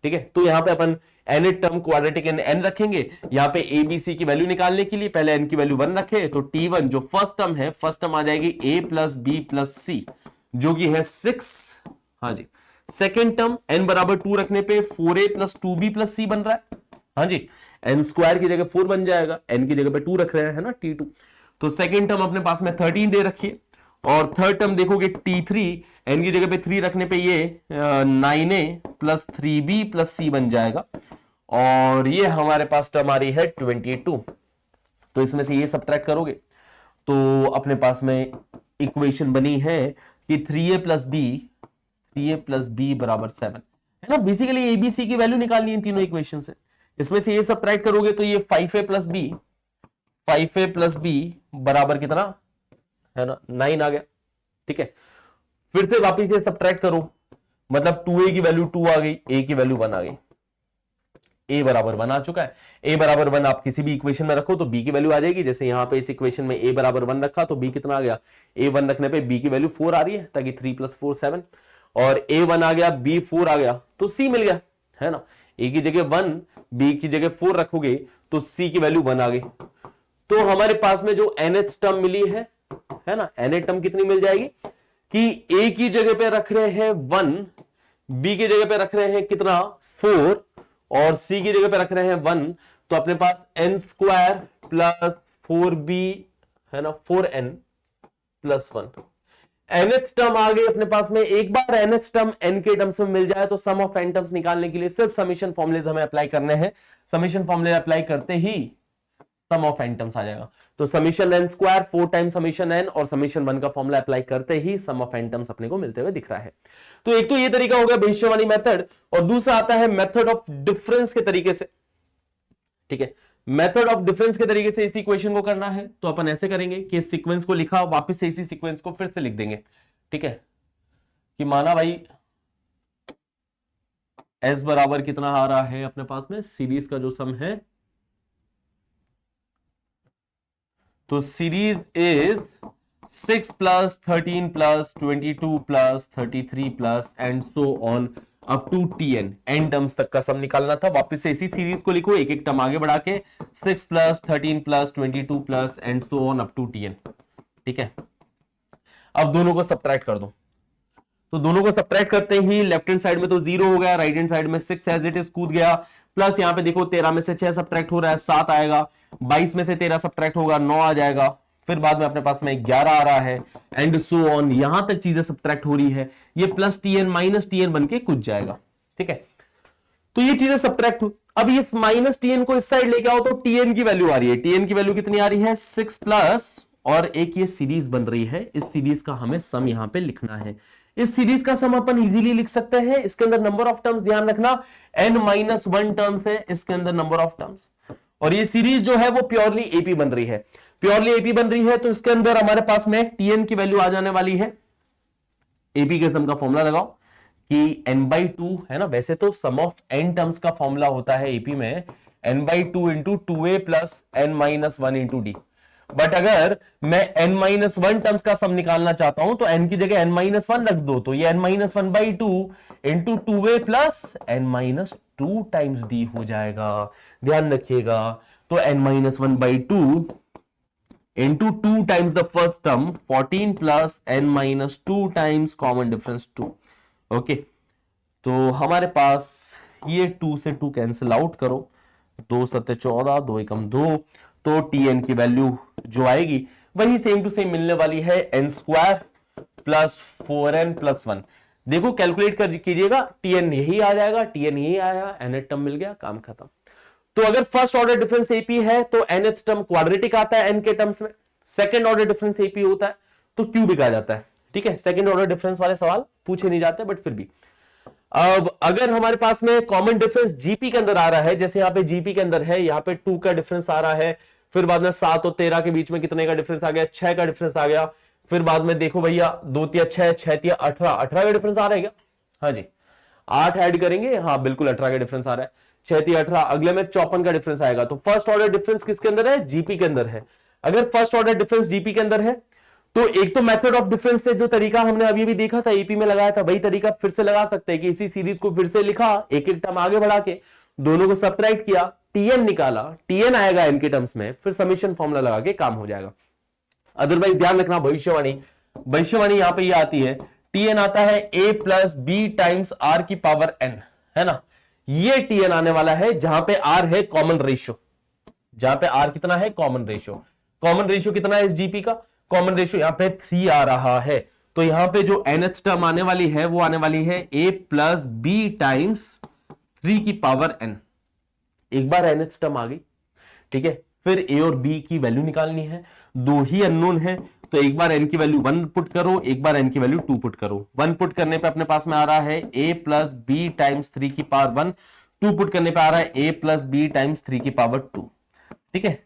ठीक है, तो यहां पे अपन nth टर्म क्वाड्रेटिक n रखेंगे। यहां पे a b c की वैल्यू निकालने के लिए पहले n की वैल्यू 1 रखे, तो t1 जो फर्स्ट टर्म है, फर्स्ट टर्म आ जाएगी a + b + c, जो कि है 6। हाँ जी, सेकंड टर्म n बराबर 2 रखने पे 4a + 2b + c बन रहा है। हाँ जी, n स्क्वायर की जगह 4 बन जाएगा, n की जगह पे 2 रख रहे हैं, है ना, t2। तो सेकंड टर्म अपने पास में 13 दे रखी है, और थर्ड टर्म देखोगे t3, n की जगह पे 3 रखने पे ये 9a + 3b + c बन जाएगा, और ये हमारे पास टर्म आ रही है 22। तो इसमें से ये सब्ट्रैक्ट करोगे तो अपने पास में इक्वेशन बनी है कि 3a + b = 7, है ना। बेसिकली a b c की वैल्यू निकालनी है इन तीनों इक्वेशन से। इसमें से ये सब्ट्रैक्ट करोगे तो ये 5a + b बराबर कितना, है ना, 9 आ गया। ठीक है, फिर से वापिस ये सब्ट्रैक्ट करो, मतलब 2a की वैल्यू 2 आ गई, a की वैल्यू 1 आ गई, a बराबर 1 आ चुका है। a बराबर 1 आप किसी भी इक्वेशन में रखो तो b की वैल्यू आ जाएगी। जैसे यहां पे इस इक्वेशन में a बराबर 1 रखा तो b कितना आ गया, a 1 रखने पे b की वैल्यू 4 आ रही है, ताकि 3 + 4 7, और a 1 आ गया, b 4 आ गया, तो c मिल गया, है ना। a की जगह 1, b की जगह 4 रखोगे तो c की वैल्यू 1 आ गई। तो हमारे पास में जो nth टर्म मिली है ना, nth टर्म कितनी मिल जाएगी कि a की जगह पे रख रहे हैं 1, b की जगह पे रख रहे हैं कितना 4, और c की जगह पे रख रहे हैं 1, तो अपने पास n² + 4b, है ना, 4n + 1, nth टर्म आ गई अपने पास में। एक बार nth टर्म n के टर्म्स में मिल जाए तो सम ऑफ n टर्म्स निकालने के लिए सिर्फ समीशन फॉर्मुलेज हमें अप्लाई करने हैं। समीशन फॉर्मुले अप्लाई करते ही सम ऑफ n टर्म्स आ जाएगा। तो summation n square 4 times summation n और समीशन 1 का फॉर्मुला अप्लाई करते ही सम ऑफ n टर्म्स अपने को मिलते हुए दिख रहा है। तो एक तो ये तरीका हो गया भविष्यवाणी मेथड, और दूसरा आता है मेथड ऑफ डिफरेंस के तरीके से। ठीक है, मेथड ऑफ डिफरेंस के तरीके से इस इक्वेशन को करना है तो अपन ऐसे करेंगे कि इस सीक्वेंस को लिखा, वापस से इसी सीक्वेंस को फिर से लिख देंगे। ठीक है, कि माना भाई s बराबर कितना आ रहा है अपने पास में, सीरीज का जो सम है, तो series is 6 plus 13 plus 22 plus 33 plus and so on up to tn, n terms तक का सम निकालना था। वापस से इसी सीरीज को लिखो, एक एक टर्म आगे बढ़ा के 6 plus 13 plus 22 plus and so on up to tn। ठीक है, अब दोनों को सब्ट्रैक्ट कर दो। तो दोनों को सब्ट्रैक्ट करते ही लेफ्ट हैंड साइड में तो 0 हो गया, राइट हैंड साइड में 6 एज इट इज कूद गया, प्लस यहां पे देखो 13 में से 6 सब्ट्रैक्ट हो रहा है 7 आएगा, 22 में से 13 सब्ट्रैक्ट होगा 9 आ जाएगा, फिर बाद में अपने पास में 11 आ रहा है एंड सो ऑन, यहां तक चीजें सब्ट्रैक्ट हो रही है, ये प्लस tn माइनस tn बन के कूद जाएगा। ठीक है, तो ये चीजें सब्ट्रैक्ट हो। अब इस माइनस tn को इस साइड लेके आओ तो tn की वैल्यू आ रही है, tn की वैल्यू कितनी आ रही है 6 प्लस, और एक ये सीरीज बन रही है, इस सीरीज का हमें सम यहां पे लिखना है। इस सीरीज का सम अपन इजीली लिख सकते हैं, इसके अंदर नंबर ऑफ टर्म्स ध्यान रखना n-1 टर्म्स है इसके अंदर नंबर ऑफ टर्म्स, और ये सीरीज जो है वो प्योरली एपी बन रही है। प्योरली एपी बन रही है तो इसके अंदर हमारे पास में tn की वैल्यू आ जाने वाली है। एपी के सम का फॉर्मूला लगाओ कि n/2 है ना, वैसे तो सम ऑफ n टर्म्स का फॉर्मूला होता है एपी में n/2 into 2a plus n-1 into D, but अगर मैं n-1 टर्म्स का सम निकालना चाहता हूं तो n की जगह n-1 रख दो, तो ये n-1/2 into 2a plus n-2 times D हो जाएगा। ध्यान रखिएगा, तो n-1/2 into 2 times the first term 14 plus n-2 times common difference 2। Okay, तो हमारे पास ये 2 से 2 कैंसिल आउट करो, 2 7 14, 2 एकम 2, तो tn की वैल्यू जो आएगी वही सेम टू सेम मिलने वाली है n square plus 4n plus 1। देखो कैलकुलेट कर कीजिएगा, tn यही आ जाएगा, tn यही आया, nth टर्म मिल गया, काम खत्म। तो अगर फर्स्ट ऑर्डर डिफरेंस एपी है तो nth टर्म क्वाड्रेटिक आता है n के टर्म्स में, सेकंड ऑर्डर डिफरेंस एपी होता है तो क्यूबिक आ जाता है। ठीक है, सेकंड ऑर्डर डिफरेंस वाले सवाल पूछे नहीं जाते बट फिर भी। अब अगर हमारे पास में कॉमन डिफरेंस जीपी के अंदर आ रहा है, जैसे यहाँ पे जीपी के अंदर है, यहाँ पे 2 का डिफरेंस आ रहा है, फिर बाद में 7 और 13 के बीच में कितने का डिफरेंस आ गया, 6 का डिफरेंस आ गया, फिर बाद में देखो भैया 2 तिया 6, 6 तिया 18, 18 का डिफरेंस आ रहा है क्या? हाँ जी, 8 ऐड करेंगे, हाँ बिल्कुल 18 का डिफरेंस आ रहा है, 6 तिया 18, अगले में 54 का डिफरेंस आएगा। तो फर्स्ट ऑर्डर डिफरेंस किसके अंदर है? जीपी के अंदर है। अगर फर्स्ट ऑर्डर डिफरेंस जीपी के अंदर है तो एक तो मेथड ऑफ डिफरेंस से जो तरीका हमने अभी भी देखा था, एपी में लगाया था, वही तरीका फिर से लगा सकते हैं कि इसी सीरीज को फिर से लिखा, एक एक टर्म आगे बढ़ा के दोनों को सब्ट्रैक्ट किया, tn निकाला, tn आएगा n के टर्म्स में, फिर समीशन फॉर्मूला लगा के काम हो जाएगा। अदरवाइज ध्यान रखना भविष्यवाणी, भविष्यवाणी यहां पे ये आती है, tn आता है a plus B times r की पावर n, है ना, ये tn आने वाला है जहां पे r है कॉमन रेशियो, जहां पे r कितना है कॉमन रेशियो। कॉमन रेशियो कितना है इस जीपी का? कॉमन रेशियो यहां पे 3 आ रहा है, तो यहां पे जो nth टर्म आने वाली है वो आने वाली है a प्लस बी टाइम्स 3 की पावर n। एक बार nth टर्म आ गई, ठीक है, फिर a और b की वैल्यू निकालनी है, दो ही अननोन है, तो एक बार n की वैल्यू 1 पुट करो, एक बार n की वैल्यू 2 पुट करो। 1 पुट करने पे अपने पास में आ रहा है a प्लस बी टाइम्स 3 की पावर 1, 2 पुट करने पे आ रहा है a प्लस बी टाइम्स 3 की पावर 2। ठीक है,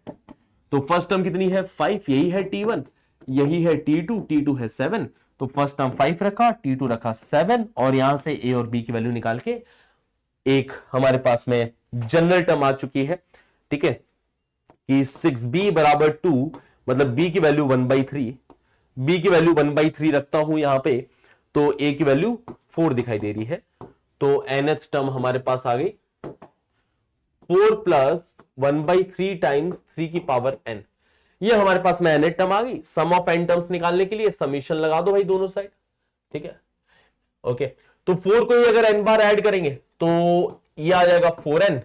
तो फर्स्ट टर्म कितनी है 5, यही है t1, यही है t2, t2 है 7, तो फर्स्ट टर्म 5 रखा, t2 रखा 7, और यहां से a और b की वैल्यू निकाल के एक हमारे पास में जनरल टर्म आ चुकी है। ठीक है, कि 6b बराबर 2, मतलब b की वैल्यू 1/3, b की वैल्यू 1/3 रखता हूं यहां पे, तो a की वैल्यू 4 दिखाई दे रही है, तो nth टर्म हमारे पास आ गई 4 प्लस 1/3 टाइम्स 3 की पावर n। ये हमारे पास में nth टर्म आ गई। सम ऑफ n टर्म्स निकालने के लिए समीशन लगा दो भाई दोनों साइड। ठीक है, ओके, तो 4 को ही अगर n बार ऐड करेंगे तो ये आ जाएगा 4n,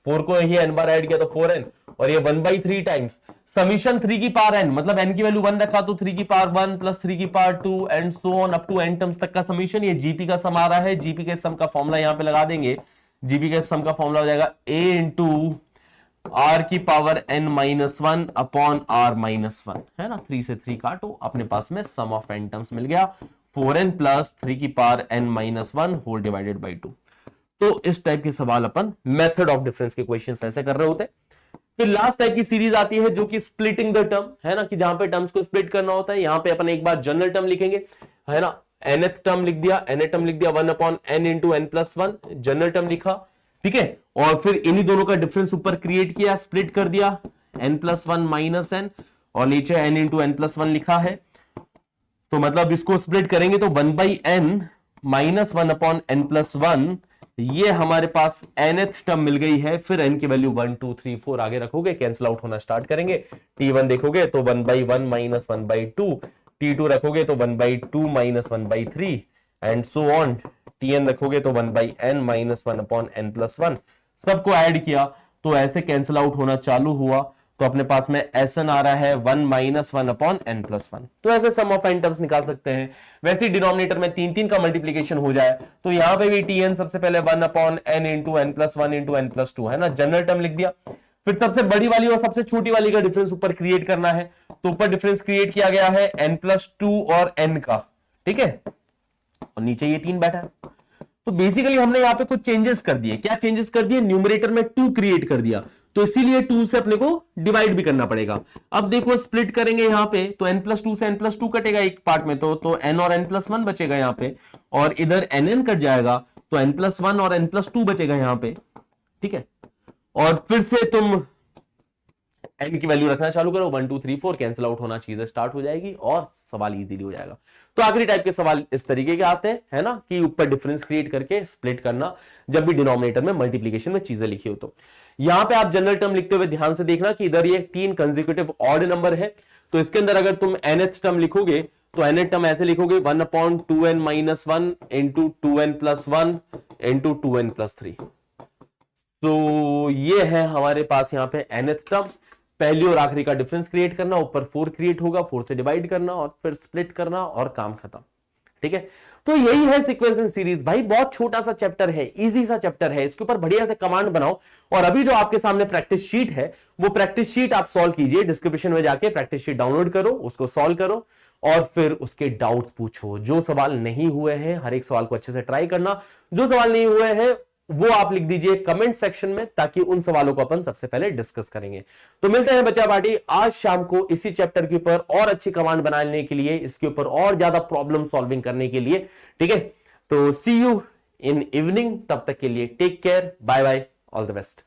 4 को ही n बार ऐड किया तो 4n, और ये 1/3 टाइम्स समीशन 3 की पावर n, मतलब n की वैल्यू 1 रखा तो 3 की पावर 1 प्लस 3 की power 2 and so on up to n terms तक का समीशन। ये जीपी का सम आ रहा है। जीपी के सम का फॉर्मूला यहां पे लगा देंगे। जीपी के सम का फॉर्मूला हो जाएगा a इंटू आर की power n minus 1 upon r minus 1, है ना। 3 से 3 काटो, अपने पास में सम ऑफ n टर्म्स मिल गया 4n प्लस 3 की power n minus 1 whole divided by 2। तो इस टाइप के सवाल अपन मेथड ऑफ डिफरेंस के क्वेश्चंस ऐसे कर रहे होते। फिर लास्ट टाइप की सीरीज आती है जो कि स्प्लिटिंग द टर्म, है ना, कि जहां पे टर्म्स को स्प्लिट करना होता है। यहां पे अपन एक बार जनरल टर्म लिखेंगे, है ना, nth टर्म लिख दिया, nth टर्म लिख दिया 1 upon n into n plus 1, general term लिखा, ठीक है। और फिर इन्हीं दोनों का डिफरेंस ऊपर क्रिएट किया, स्प्लिट कर दिया, n प्लस 1 माइनस n, और नीचे n इंटू n प्लस 1 लिखा है। तो मतलब इसको स्प्लिट करेंगे तो 1 by n minus 1 upon n plus 1, ये हमारे पास nth टर्म मिल गई है। फिर n की वैल्यू 1 2 3 4 आगे रखोगे, कैंसिल आउट होना स्टार्ट करेंगे। t1 देखोगे तो 1 बाई 1 माइनस 1 बाई 2, t2 रखोगे तो 1 by 2 minus 1 by 3 and so on. tn रखोगे तो 1 by n minus 1 upon n plus 1। सबको ऐड किया तो ऐसे कैंसिल आउट होना चालू हुआ, तो अपने पास में Sn आ रहा है 1 माइनस 1 अपॉन n प्लस 1। तो ऐसे सम ऑफ n टर्म्स निकाल सकते हैं। वैसे डिनोमिनेटर में 3 का मल्टीप्लीकेशन हो जाए तो यहां पे भी tn सबसे पहले 1 upon n into n plus 1 into n plus 2, है ना, जनरल टर्म लिख दिया। फिर सबसे बड़ी वाली और सबसे छोटी वाली का डिफरेंस ऊपर क्रिएट करना है, तो ऊपर डिफरेंस क्रिएट किया गया है n प्लस 2 और n का, ठीक है, और नीचे ये 3 बैठा है। तो बेसिकली हमने यहां पे कुछ चेंजेस कर दिए। क्या चेंजेस कर दिए? न्यूमरेटर में 2 क्रिएट कर दिया, तो इसीलिए 2 से अपने को डिवाइड भी करना पड़ेगा। अब देखो स्प्लिट करेंगे यहां पे तो n प्लस 2 से n प्लस 2 कटेगा एक पार्ट में, तो n और n प्लस 1 बचेगा यहां पे, और इधर nn कट जाएगा तो n प्लस 1 और n प्लस 2 बचेगा यहां पे, ठीक है। और फिर से तुम n की वैल्यू रखना चालू करो, 1 2 3 4 कैंसिल आउट होना चीजें स्टार्ट हो जाएगी और सवाल इजीली हो जाएगा। तो आखिरी टाइप के सवाल इस तरीके के आते हैं, है ना, कि ऊपर डिफरेंस क्रिएट करके स्प्लिट करना जब भी डिनोमिनेटर में मल्टीप्लीकेशन में चीजें लिखी हो। तो यहां पे आप जनरल टर्म लिखते हुए ध्यान से देखना कि इधर ये 3 कंसेक्यूटिव ऑड नंबर है, तो इसके अंदर अगर तुम nth टर्म लिखोगे तो nth टर्म ऐसे लिखोगे 1 upon 2n minus 1 into 2n plus 1 into 2n plus 3। तो ये है हमारे पास यहाँ पे nth टर्म। पहली और आखिरी का डिफरेंस क्रिएट करना, ऊपर 4 क्रिएट होगा, 4 से डिवाइड करना और फिर स्प्लिट करना और काम खत्म, ठीक है। तो यही है सीक्वेंस इन सीरीज। भाई बहुत छोटा सा चैप्टर है, इजी सा चैप्टर है, इसके ऊपर बढ़िया से कमांड बनाओ। और अभी जो आपके सामने प्रैक्टिस शीट है वो प्रैक्टिस शीट आप सॉल्व कीजिए, डिस्क्रिप्शन में जाके प्रैक्टिस शीट डाउनलोड करो, उसको सॉल्व करो और फिर उसके डाउट पूछो। जो सवाल नहीं हुए हैं हर एक सवाल को अच्छे से ट्राई करना, जो सवाल नहीं हुए हैं वो आप लिख दीजिए कमेंट सेक्शन में, ताकि उन सवालों को अपन सबसे पहले डिस्कस करेंगे। तो मिलते हैं बच्चा पार्टी आज शाम को इसी चैप्टर के ऊपर और अच्छी कमांड बनाने के लिए, इसके ऊपर और ज्यादा प्रॉब्लम सॉल्विंग करने के लिए, ठीक है। तो सी यू इन इवनिंग, तब तक के लिए take care, bye bye, all the best.